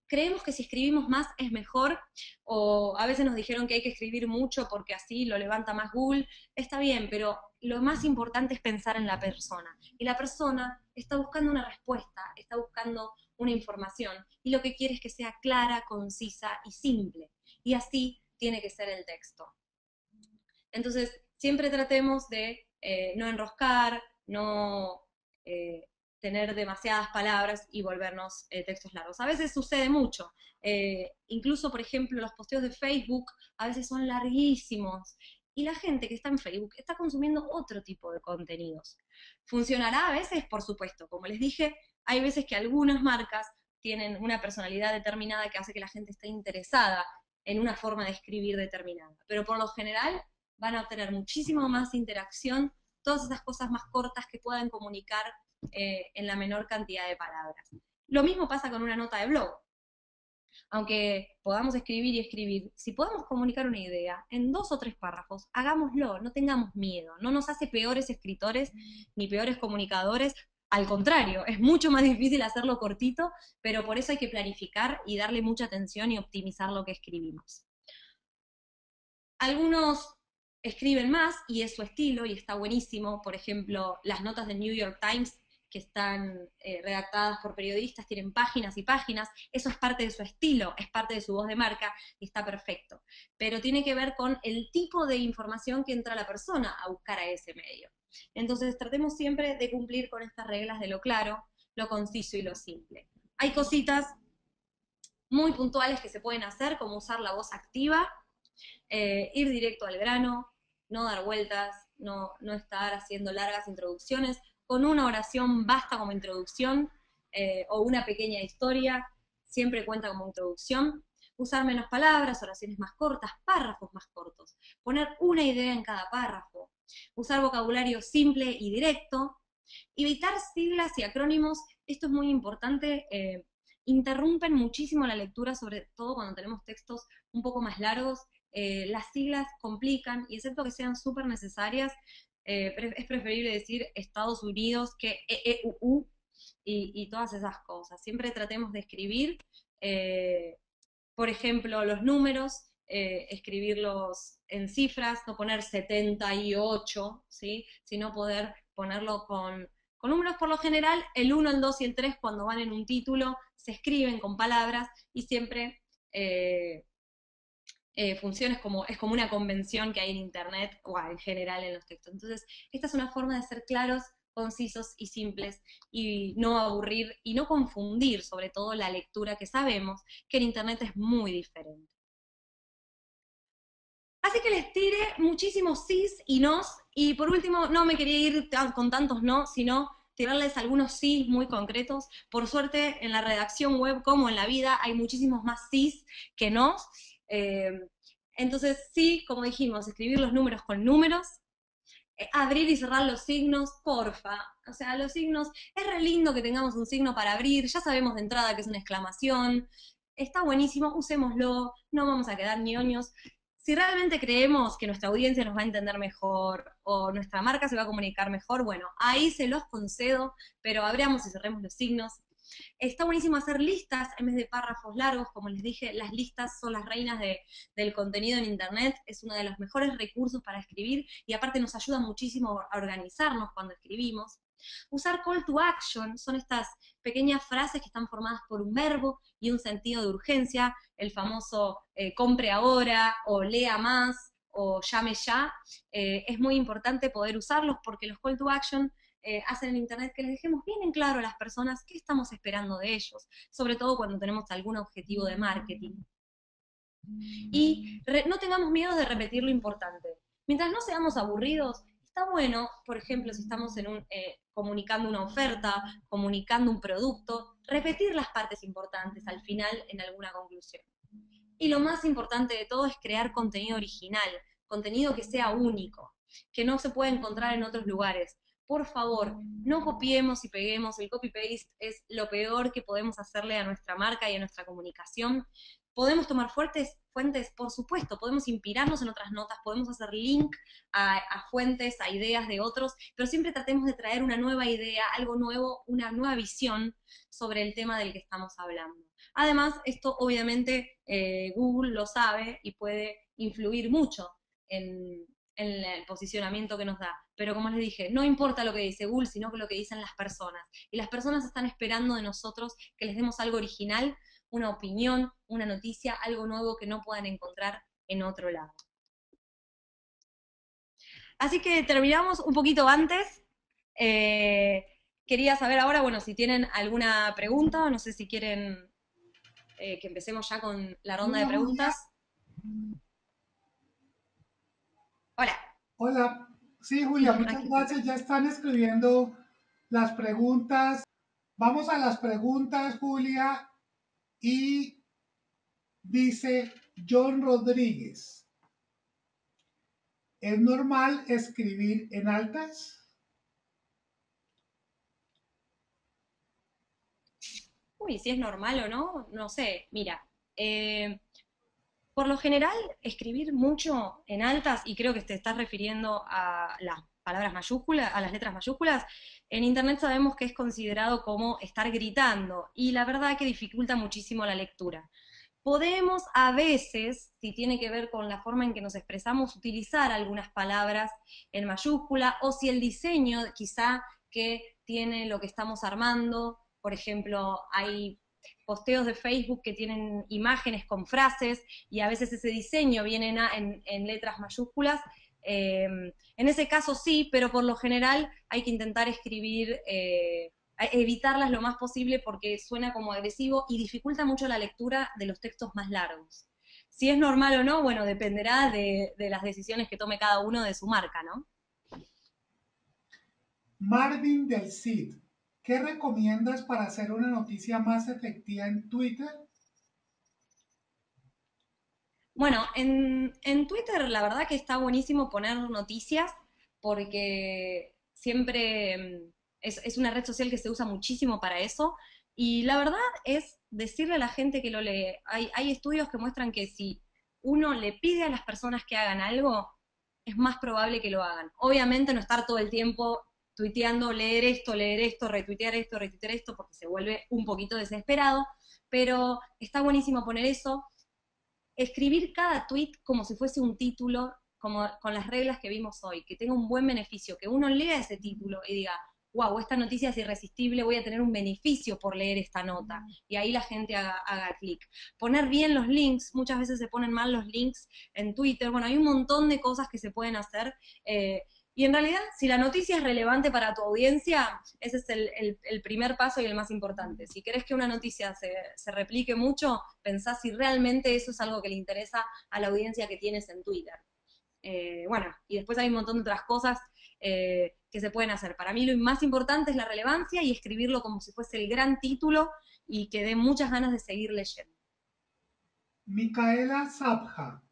creemos que si escribimos más es mejor, o a veces nos dijeron que hay que escribir mucho porque así lo levanta más Google. Está bien, pero lo más importante es pensar en la persona. Y la persona está buscando una respuesta, está buscando una información, y lo que quiere es que sea clara, concisa y simple. Y así tiene que ser el texto. Entonces, siempre tratemos de no enroscar, no tener demasiadas palabras y volvernos textos largos. A veces sucede mucho. Incluso, por ejemplo, los posteos de Facebook a veces son larguísimos. Y la gente que está en Facebook está consumiendo otro tipo de contenidos. ¿Funcionará a veces? Por supuesto. Como les dije, hay veces que algunas marcas tienen una personalidad determinada que hace que la gente esté interesada en una forma de escribir determinada. Pero por lo general van a obtener muchísimo más interacción, todas esas cosas más cortas que puedan comunicar en la menor cantidad de palabras. Lo mismo pasa con una nota de blog. aunque podamos escribir y escribir, si podemos comunicar una idea en 2 o 3 párrafos, hagámoslo, no tengamos miedo, no nos hace peores escritores ni peores comunicadores, al contrario, es mucho más difícil hacerlo cortito, pero por eso hay que planificar y darle mucha atención y optimizar lo que escribimos. Algunos escriben más y es su estilo y está buenísimo. Por ejemplo, las notas del New York Times que están redactadas por periodistas tienen páginas y páginas. Eso es parte de su estilo, es parte de su voz de marca y está perfecto. Pero tiene que ver con el tipo de información que entra la persona a buscar a ese medio. Entonces tratemos siempre de cumplir con estas reglas de lo claro, lo conciso y lo simple. Hay cositas muy puntuales que se pueden hacer, como usar la voz activa, ir directo al grano, no dar vueltas, no estar haciendo largas introducciones. Con una oración basta como introducción, o una pequeña historia, siempre cuenta como introducción. Usar menos palabras, oraciones más cortas, párrafos más cortos. Poner una idea en cada párrafo. Usar vocabulario simple y directo. Evitar siglas y acrónimos, esto es muy importante. Interrumpen muchísimo la lectura, sobre todo cuando tenemos textos un poco más largos. Las siglas complican y excepto que sean súper necesarias, es preferible decir Estados Unidos que EEUU y todas esas cosas. Siempre tratemos de escribir, eh, por ejemplo, los números, escribirlos en cifras, no poner 78, ¿sí? Sino poder ponerlo con números. Por lo general, el 1, el 2 y el 3 cuando van en un título se escriben con palabras y siempre funciona, es como una convención que hay en internet o en general en los textos. Entonces, esta es una forma de ser claros, concisos y simples y no aburrir y no confundir sobre todo la lectura, que sabemos que en internet es muy diferente. Así que les tiré muchísimos sís y nos, y por último, no me quería ir con tantos no, sino tirarles algunos sí muy concretos. Por suerte, en la redacción web, como en la vida, hay muchísimos más sís que no. Eh, entonces, sí, como dijimos, escribir los números con números, abrir y cerrar los signos, porfa. O sea, los signos, es re lindo que tengamos un signo para abrir, ya sabemos de entrada que es una exclamación, está buenísimo, usémoslo, no vamos a quedar ñoños. Si realmente creemos que nuestra audiencia nos va a entender mejor o nuestra marca se va a comunicar mejor, bueno, ahí se los concedo, pero abramos y cerremos los signos. Está buenísimo hacer listas en vez de párrafos largos, como les dije, las listas son las reinas del contenido en internet, es uno de los mejores recursos para escribir y aparte nos ayuda muchísimo a organizarnos cuando escribimos. Usar call to action son estas pequeñas frases que están formadas por un verbo y un sentido de urgencia, el famoso compre ahora o lea más o llame ya. Es muy importante poder usarlos porque los call to action hacen en internet que les dejemos bien en claro a las personas qué estamos esperando de ellos, sobre todo cuando tenemos algún objetivo de marketing. Y no tengamos miedo de repetir lo importante. Mientras no seamos aburridos, está bueno, por ejemplo, si estamos comunicando una oferta, comunicando un producto, repetir las partes importantes al final en alguna conclusión. Y lo más importante de todo es crear contenido original, contenido que sea único, que no se pueda encontrar en otros lugares. Por favor, no copiemos y peguemos, el copy-paste es lo peor que podemos hacerle a nuestra marca y a nuestra comunicación. Podemos tomar fuentes, por supuesto, podemos inspirarnos en otras notas, podemos hacer link a fuentes, a ideas de otros, pero siempre tratemos de traer una nueva idea, algo nuevo, una nueva visión sobre el tema del que estamos hablando. Además, esto obviamente Google lo sabe y puede influir mucho en el posicionamiento que nos da. Pero como les dije, no importa lo que dice Google, sino lo que dicen las personas. Y las personas están esperando de nosotros que les demos algo original, una opinión, una noticia, algo nuevo que no puedan encontrar en otro lado. Así que terminamos un poquito antes. Eh, Quería saber ahora, bueno, si tienen alguna pregunta, no sé si quieren que empecemos ya con la ronda de Hola, Julia. preguntas. Hola. Hola. Sí, Julia, muchas Aquí estoy. gracias. Ya están escribiendo las preguntas. Vamos a las preguntas, Julia. Y dice John Rodríguez, ¿es normal escribir en altas? Uy, si es normal o no, no sé. Mira, Eh, por lo general, escribir mucho en altas, y creo que te estás refiriendo a las palabras mayúsculas, a las letras mayúsculas, en Internet sabemos que es considerado como estar gritando, y la verdad que dificulta muchísimo la lectura. Podemos a veces, si tiene que ver con la forma en que nos expresamos, utilizar algunas palabras en mayúscula, o si el diseño quizá que tiene lo que estamos armando, por ejemplo, hay posteos de Facebook que tienen imágenes con frases y a veces ese diseño viene en letras mayúsculas. Eh, en ese caso sí, pero por lo general hay que intentar escribir, evitarlas lo más posible porque suena como agresivo y dificulta mucho la lectura de los textos más largos. Si es normal o no, bueno, dependerá de las decisiones que tome cada uno de su marca, ¿no? Marvin del Cid, ¿qué recomiendas para hacer una noticia más efectiva en Twitter? Bueno, en Twitter la verdad que está buenísimo poner noticias porque siempre es una red social que se usa muchísimo para eso y la verdad es decirle a la gente que lo lee. Hay estudios que muestran que si uno le pide a las personas que hagan algo, es más probable que lo hagan. Obviamente no estar todo el tiempo tuiteando, leer esto, retuitear esto, porque se vuelve un poquito desesperado, pero está buenísimo poner eso, escribir cada tweet como si fuese un título, como con las reglas que vimos hoy, que tenga un buen beneficio, que uno lea ese título y diga, wow, esta noticia es irresistible, voy a tener un beneficio por leer esta nota. Y ahí la gente haga clic. Poner bien los links, muchas veces se ponen mal los links en Twitter, bueno, hay un montón de cosas que se pueden hacer. Y en realidad, si la noticia es relevante para tu audiencia, ese es el primer paso y el más importante. Si querés que una noticia se replique mucho, pensá si realmente eso es algo que le interesa a la audiencia que tienes en Twitter. Bueno, y después hay un montón de otras cosas que se pueden hacer. Para mí lo más importante es la relevancia y escribirlo como si fuese el gran título y que dé muchas ganas de seguir leyendo. Micaela Zapja,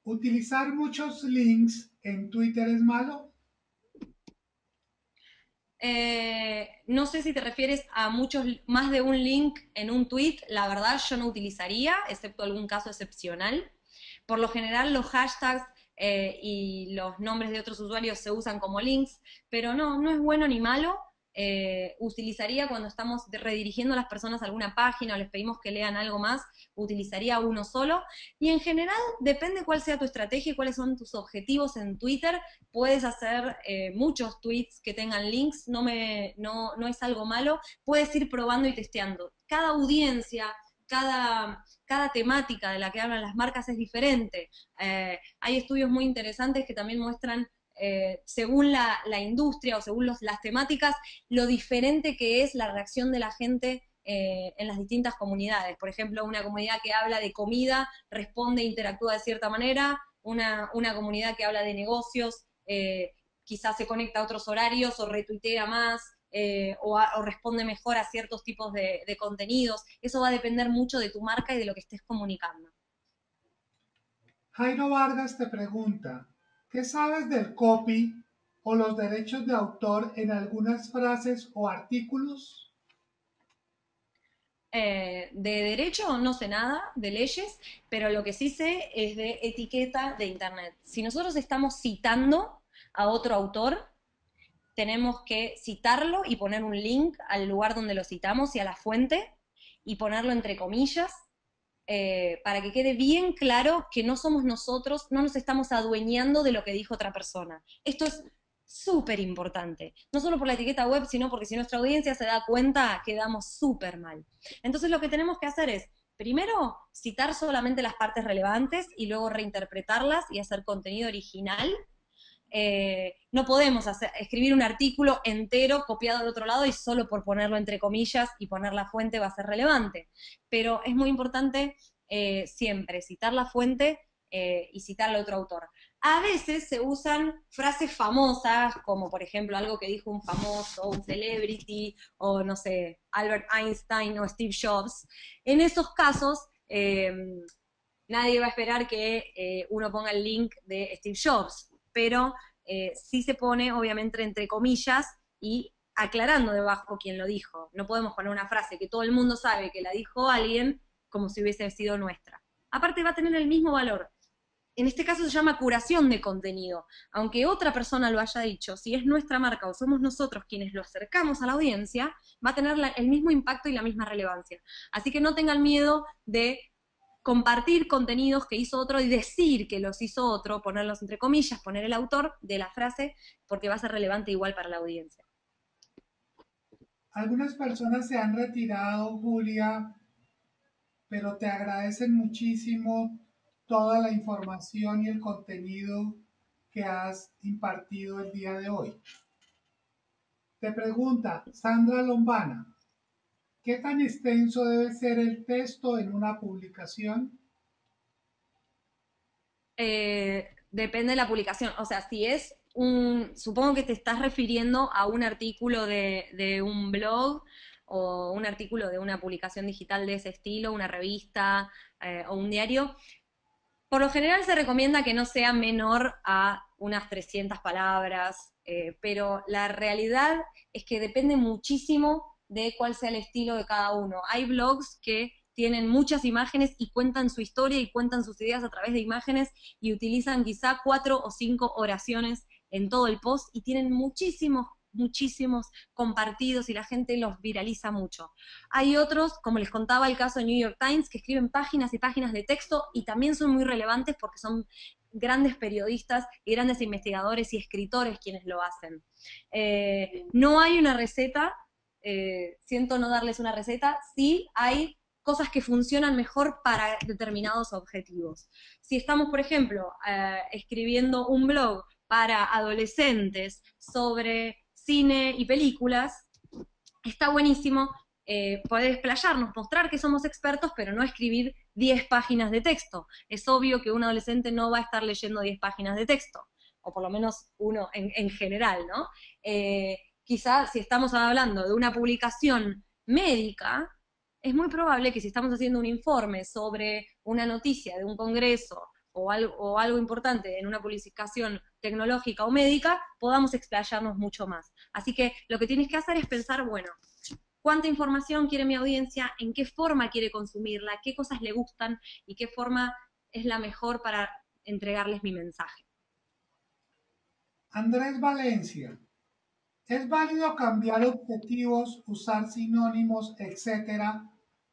¿utilizar muchos links en Twitter es malo? No sé si te refieres a muchos, más de un link en un tweet, la verdad yo no utilizaría, excepto algún caso excepcional. Por lo general los hashtags y los nombres de otros usuarios se usan como links, pero no es bueno ni malo. Utilizaría cuando estamos redirigiendo a las personas a alguna página o les pedimos que lean algo más, utilizaría uno solo. Y en general, depende cuál sea tu estrategia y cuáles son tus objetivos en Twitter, puedes hacer muchos tweets que tengan links, no es algo malo, puedes ir probando y testeando. Cada audiencia, cada temática de la que hablan las marcas es diferente. Hay estudios muy interesantes que también muestran, según la industria o según las temáticas, lo diferente que es la reacción de la gente en las distintas comunidades. Por ejemplo, una comunidad que habla de comida responde e interactúa de cierta manera, una comunidad que habla de negocios quizás se conecta a otros horarios o retuitea más, o responde mejor a ciertos tipos de contenidos. Eso va a depender mucho de tu marca y de lo que estés comunicando. Jairo Vargas te pregunta, ¿qué sabes del copy o los derechos de autor en algunas frases o artículos? De derecho no sé nada, de leyes, pero lo que sí sé es de etiqueta de Internet. Si nosotros estamos citando a otro autor, tenemos que citarlo y poner un link al lugar donde lo citamos y a la fuente y ponerlo entre comillas para que quede bien claro que no somos nosotros, no nos estamos adueñando de lo que dijo otra persona. Esto es súper importante, no solo por la etiqueta web, sino porque si nuestra audiencia se da cuenta, quedamos súper mal. Entonces lo que tenemos que hacer es, primero, citar solamente las partes relevantes y luego reinterpretarlas y hacer contenido original. No podemos escribir un artículo entero copiado al otro lado y solo por ponerlo entre comillas y poner la fuente va a ser relevante. Pero es muy importante siempre citar la fuente y citar al otro autor. A veces se usan frases famosas, como por ejemplo algo que dijo un famoso, un celebrity, o no sé, Albert Einstein o Steve Jobs. En esos casos, nadie va a esperar que uno ponga el link de Steve Jobs, pero sí se pone, obviamente, entre comillas y aclarando debajo quién lo dijo. No podemos poner una frase que todo el mundo sabe que la dijo alguien como si hubiese sido nuestra. Aparte va a tener el mismo valor. En este caso se llama curación de contenido. Aunque otra persona lo haya dicho, si es nuestra marca o somos nosotros quienes lo acercamos a la audiencia, va a tener el mismo impacto y la misma relevancia. Así que no tengan miedo de compartir contenidos que hizo otro y decir que los hizo otro, ponerlos entre comillas, poner el autor de la frase, porque va a ser relevante igual para la audiencia. Algunas personas se han retirado, Julia, pero te agradecen muchísimo toda la información y el contenido que has impartido el día de hoy. Te pregunta Sandra Lombana, ¿qué tan extenso debe ser el texto en una publicación? Depende de la publicación. O sea, si es supongo que te estás refiriendo a un artículo de un blog o un artículo de una publicación digital de ese estilo, una revista o un diario. Por lo general se recomienda que no sea menor a unas 300 palabras, pero la realidad es que depende muchísimo de cuál sea el estilo de cada uno. Hay blogs que tienen muchas imágenes y cuentan su historia y cuentan sus ideas a través de imágenes y utilizan quizá 4 o 5 oraciones en todo el post y tienen muchísimos compartidos y la gente los viraliza mucho. Hay otros, como les contaba el caso de New York Times, que escriben páginas y páginas de texto y también son muy relevantes porque son grandes periodistas y grandes investigadores y escritores quienes lo hacen. No hay una receta, siento no darles una receta, sí hay cosas que funcionan mejor para determinados objetivos. Si estamos, por ejemplo, escribiendo un blog para adolescentes sobre cine y películas, está buenísimo poder explayarnos, mostrar que somos expertos, pero no escribir 10 páginas de texto. Es obvio que un adolescente no va a estar leyendo 10 páginas de texto, o por lo menos uno en general, ¿no? Quizá si estamos hablando de una publicación médica, es muy probable que si estamos haciendo un informe sobre una noticia de un congreso o algo importante en una publicación tecnológica o médica, podamos explayarnos mucho más. Así que lo que tienes que hacer es pensar, bueno, ¿cuánta información quiere mi audiencia? ¿En qué forma quiere consumirla? ¿Qué cosas le gustan? ¿Y qué forma es la mejor para entregarles mi mensaje? Andrés Valencia, ¿es válido cambiar objetivos, usar sinónimos, etcétera,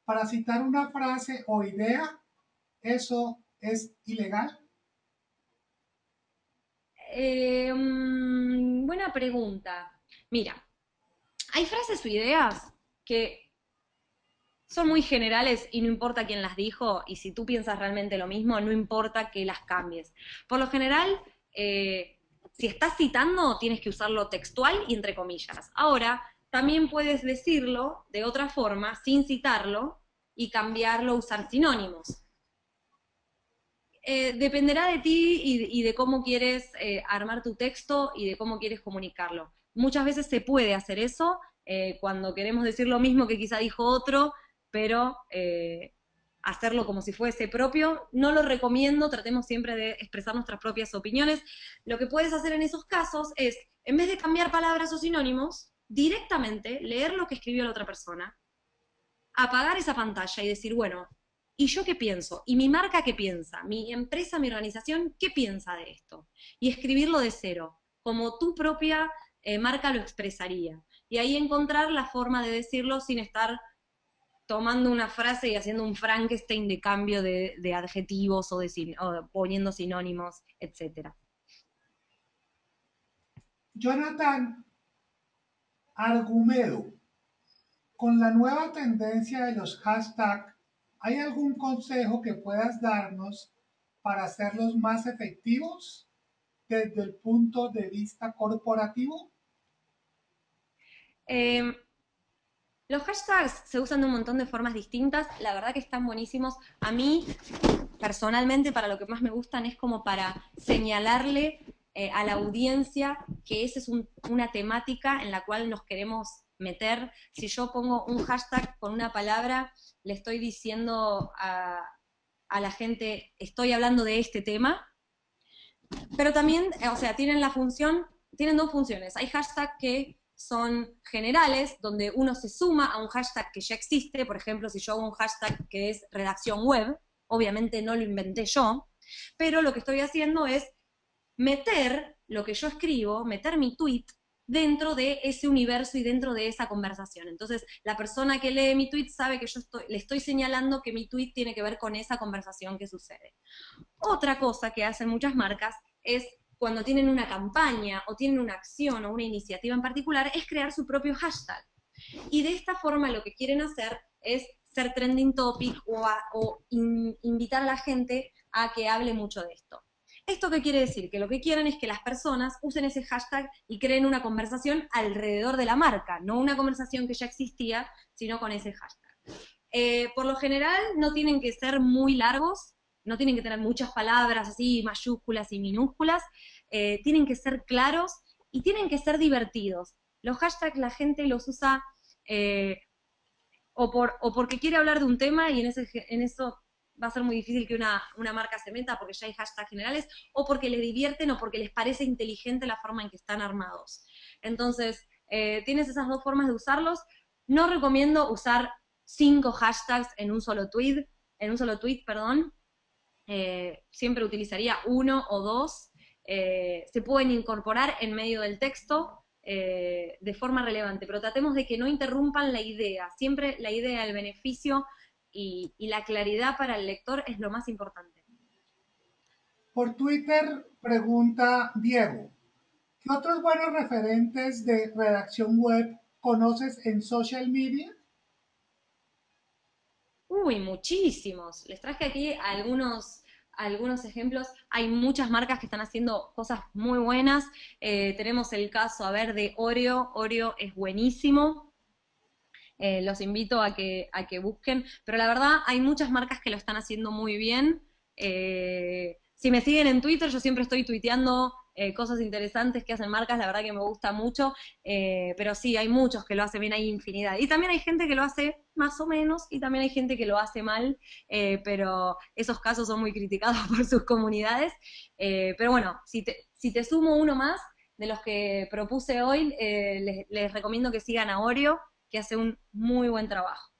para citar una frase o idea? ¿Eso es ilegal? Buena pregunta. Mira, hay frases o ideas que son muy generales y no importa quién las dijo, y si tú piensas realmente lo mismo, no importa que las cambies. Por lo general, si estás citando, tienes que usarlo textual y entre comillas. Ahora, también puedes decirlo de otra forma, sin citarlo, y cambiarlo, usar sinónimos. Dependerá de ti y de cómo quieres armar tu texto y de cómo quieres comunicarlo. Muchas veces se puede hacer eso cuando queremos decir lo mismo que quizá dijo otro, pero hacerlo como si fuese propio, no lo recomiendo, tratemos siempre de expresar nuestras propias opiniones. Lo que puedes hacer en esos casos es, en vez de cambiar palabras o sinónimos, directamente leer lo que escribió la otra persona, apagar esa pantalla y decir, bueno, ¿y yo qué pienso? ¿Y mi marca qué piensa? ¿Mi empresa, mi organización, qué piensa de esto? Y escribirlo de cero, como tu propia marca lo expresaría. Y ahí encontrar la forma de decirlo sin estar tomando una frase y haciendo un Frankenstein de cambio de adjetivos o poniendo sinónimos, etc. Jonathan Argumedo, con la nueva tendencia de los hashtags, ¿hay algún consejo que puedas darnos para hacerlos más efectivos desde el punto de vista corporativo? Eh, los hashtags se usan de un montón de formas distintas, la verdad que están buenísimos. A mí, personalmente, para lo que más me gustan es como para señalarle a la audiencia que esa es una temática en la cual nos queremos meter. Si yo pongo un hashtag con una palabra, le estoy diciendo a la gente, estoy hablando de este tema, pero también, o sea, tienen dos funciones. Hay hashtags que son generales, donde uno se suma a un hashtag que ya existe. Por ejemplo, si yo hago un hashtag que es redacción web, obviamente no lo inventé yo, pero lo que estoy haciendo es meter lo que yo escribo, meter mi tweet dentro de ese universo y dentro de esa conversación. Entonces, la persona que lee mi tweet sabe que le estoy señalando que mi tweet tiene que ver con esa conversación que sucede. Otra cosa que hacen muchas marcas es cuando tienen una campaña o tienen una acción o una iniciativa en particular, es crear su propio hashtag. Y de esta forma lo que quieren hacer es ser trending topic o invitar a la gente a que hable mucho de esto. ¿Esto qué quiere decir? Que lo que quieren es que las personas usen ese hashtag y creen una conversación alrededor de la marca, no una conversación que ya existía, sino con ese hashtag. Por lo general no tienen que ser muy largos, no tienen que tener muchas palabras así, mayúsculas y minúsculas, tienen que ser claros y tienen que ser divertidos. Los hashtags la gente los usa eh, o porque quiere hablar de un tema y en eso va a ser muy difícil que una marca se meta porque ya hay hashtags generales, o porque les divierten o porque les parece inteligente la forma en que están armados. Entonces, tienes esas dos formas de usarlos. No recomiendo usar 5 hashtags en un solo tweet, perdón. Siempre utilizaría uno o dos. Se pueden incorporar en medio del texto de forma relevante, pero tratemos de que no interrumpan la idea. Siempre la idea, el beneficio y la claridad para el lector es lo más importante. Por Twitter pregunta Diego, ¿qué otros buenos referentes de redacción web conoces en social media? Uy, muchísimos. Les traje aquí algunos ejemplos. Hay muchas marcas que están haciendo cosas muy buenas. Tenemos el caso, a ver, de Oreo. Oreo es buenísimo. Los invito a que busquen, pero la verdad hay muchas marcas que lo están haciendo muy bien. Si me siguen en Twitter, yo siempre estoy tuiteando cosas interesantes que hacen marcas, la verdad que me gusta mucho, pero sí, hay muchos que lo hacen bien, hay infinidad. Y también hay gente que lo hace más o menos, y también hay gente que lo hace mal, pero esos casos son muy criticados por sus comunidades. Pero bueno, si te sumo uno más de los que propuse hoy, les recomiendo que sigan a Oreo, que hace un muy buen trabajo.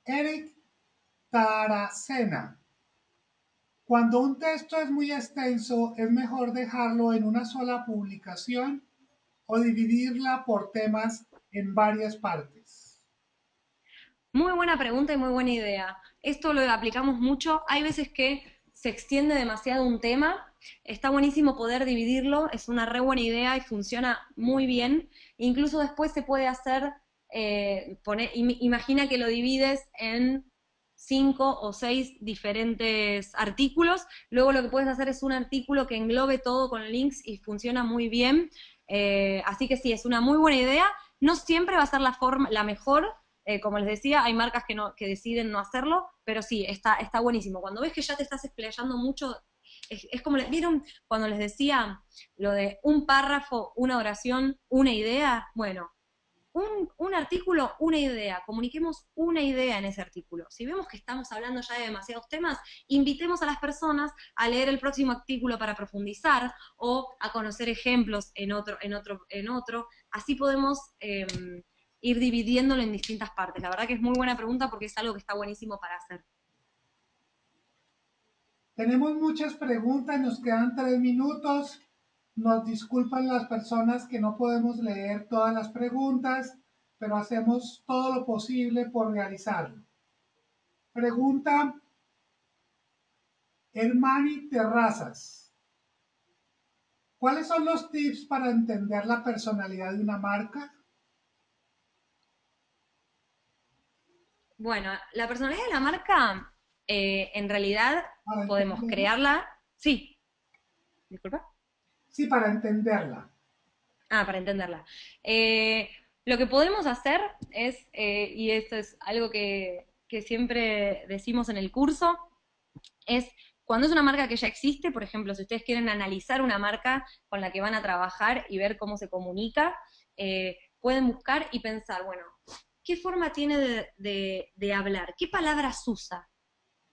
Eric Taracena. Cuando un texto es muy extenso, es mejor dejarlo en una sola publicación o dividirla por temas en varias partes. Muy buena pregunta y muy buena idea. Esto lo aplicamos mucho. Hay veces que se extiende demasiado un tema. Está buenísimo poder dividirlo. Es una re buena idea y funciona muy bien. Incluso después se puede hacer, imagina que lo divides en 5 o 6 diferentes artículos. Luego lo que puedes hacer es un artículo que englobe todo con links y funciona muy bien. Así que sí, es una muy buena idea. No siempre va a ser la mejor, como les decía, hay marcas que deciden no hacerlo, pero sí, está buenísimo. Cuando ves que ya te estás explayando mucho, es como, ¿vieron cuando les decía lo de un párrafo, una oración, una idea? Bueno, un artículo, una idea, comuniquemos una idea en ese artículo. Si vemos que estamos hablando ya de demasiados temas, invitemos a las personas a leer el próximo artículo para profundizar o a conocer ejemplos en otro. Así podemos ir dividiéndolo en distintas partes. La verdad que es muy buena pregunta porque es algo que está buenísimo para hacer. Tenemos muchas preguntas, nos quedan 3 minutos. Nos disculpan las personas que no podemos leer todas las preguntas, pero hacemos todo lo posible por realizarlo. Pregunta Hermani Terrazas. ¿Cuáles son los tips para entender la personalidad de una marca? Bueno, la personalidad de la marca, en realidad Para podemos entenderla. crearla. Sí, disculpa. Sí, para entenderla. Ah, para entenderla. Eh, lo que podemos hacer es, y esto es algo que siempre decimos en el curso, es cuando es una marca que ya existe, por ejemplo, si ustedes quieren analizar una marca con la que van a trabajar y ver cómo se comunica, pueden buscar y pensar, bueno, ¿qué forma tiene de hablar? ¿Qué palabras usa?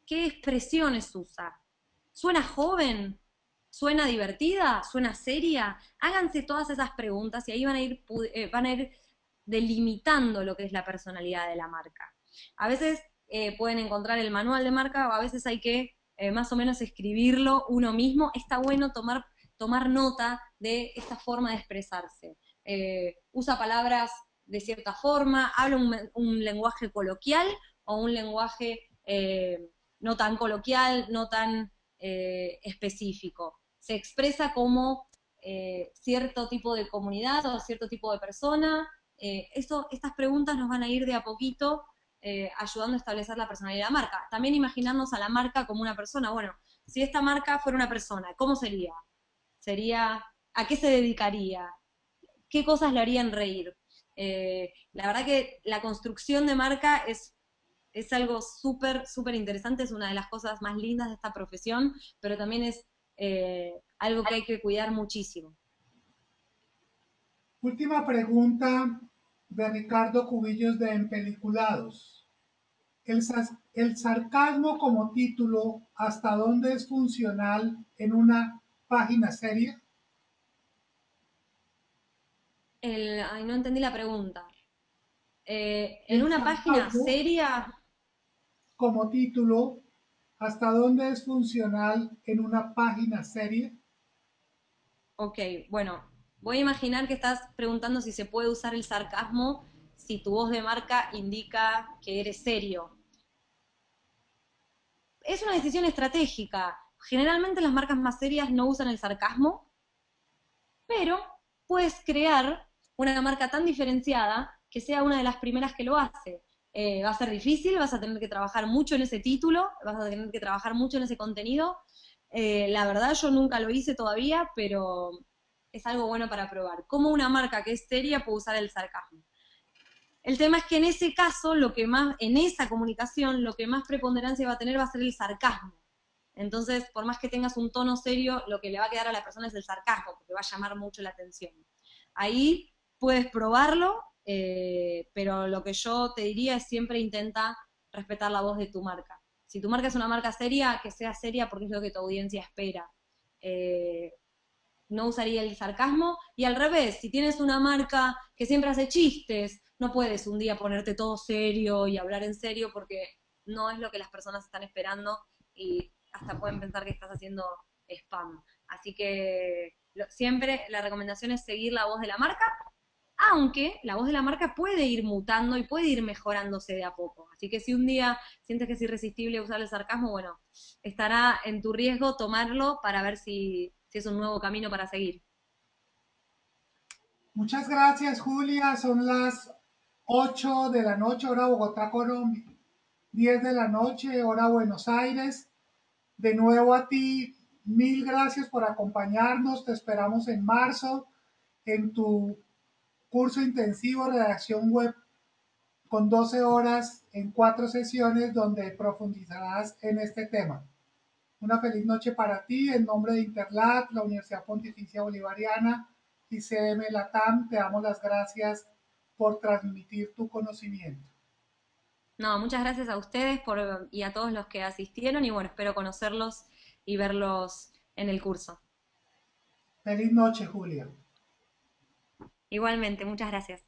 ¿Qué expresiones usa? ¿Suena joven? ¿Suena divertida? ¿Suena seria? Háganse todas esas preguntas y ahí van a ir delimitando lo que es la personalidad de la marca. A veces pueden encontrar el manual de marca o a veces hay que más o menos escribirlo uno mismo. Está bueno tomar nota de esta forma de expresarse. Usa palabras de cierta forma, habla un lenguaje coloquial o un lenguaje no tan coloquial, no tan específico. Se expresa como cierto tipo de comunidad o cierto tipo de persona. Estas preguntas nos van a ir de a poquito ayudando a establecer la personalidad de la marca. También imaginarnos a la marca como una persona. Bueno, si esta marca fuera una persona, ¿cómo sería? ¿A qué se dedicaría? ¿Qué cosas le harían reír? La verdad que la construcción de marca es algo súper interesante, es una de las cosas más lindas de esta profesión, pero también es algo que hay que cuidar muchísimo. Última pregunta de Ricardo Cubillos de Empeliculados. El sarcasmo como título, ¿hasta dónde es funcional en una página seria? Ay, no entendí la pregunta. En El una página sarcasmo seria, como título, ¿hasta dónde es funcional en una página seria? ok, bueno, voy a imaginar que estás preguntando si se puede usar el sarcasmo si tu voz de marca indica que eres serio. Es una decisión estratégica. Generalmente las marcas más serias no usan el sarcasmo, pero puedes crear una marca tan diferenciada que sea una de las primeras que lo hace. Va a ser difícil, vas a tener que trabajar mucho en ese título, vas a tener que trabajar mucho en ese contenido. La verdad yo nunca lo hice todavía, pero es algo bueno para probar. ¿Cómo una marca que es seria puede usar el sarcasmo? El tema es que en ese caso, en esa comunicación, lo que más preponderancia va a tener va a ser el sarcasmo. Entonces, por más que tengas un tono serio, lo que le va a quedar a la persona es el sarcasmo, porque va a llamar mucho la atención. Ahí puedes probarlo, pero lo que yo te diría es siempre intenta respetar la voz de tu marca. Si tu marca es una marca seria, que sea seria porque es lo que tu audiencia espera. Eh, no usaría el sarcasmo. Y al revés, si tienes una marca que siempre hace chistes, no puedes un día ponerte todo serio y hablar en serio porque no es lo que las personas están esperando y hasta pueden pensar que estás haciendo spam. Así que siempre la recomendación es seguir la voz de la marca, aunque la voz de la marca puede ir mutando y puede ir mejorándose de a poco. Así que si un día sientes que es irresistible usar el sarcasmo, bueno, estará en tu riesgo tomarlo para ver si es un nuevo camino para seguir. Muchas gracias, Julia. Son las 8 de la noche, hora Bogotá, Colombia. 10 de la noche, hora Buenos Aires. De nuevo a ti, mil gracias por acompañarnos. Te esperamos en marzo en tu curso intensivo Redacción Web con 12 horas en 4 sesiones donde profundizarás en este tema. Una feliz noche para ti. En nombre de Interlat, la Universidad Pontificia Bolivariana y CM Latam, te damos las gracias por transmitir tu conocimiento. No, muchas gracias a ustedes y a todos los que asistieron y bueno, espero conocerlos y verlos en el curso. Feliz noche, Julia. Igualmente, muchas gracias.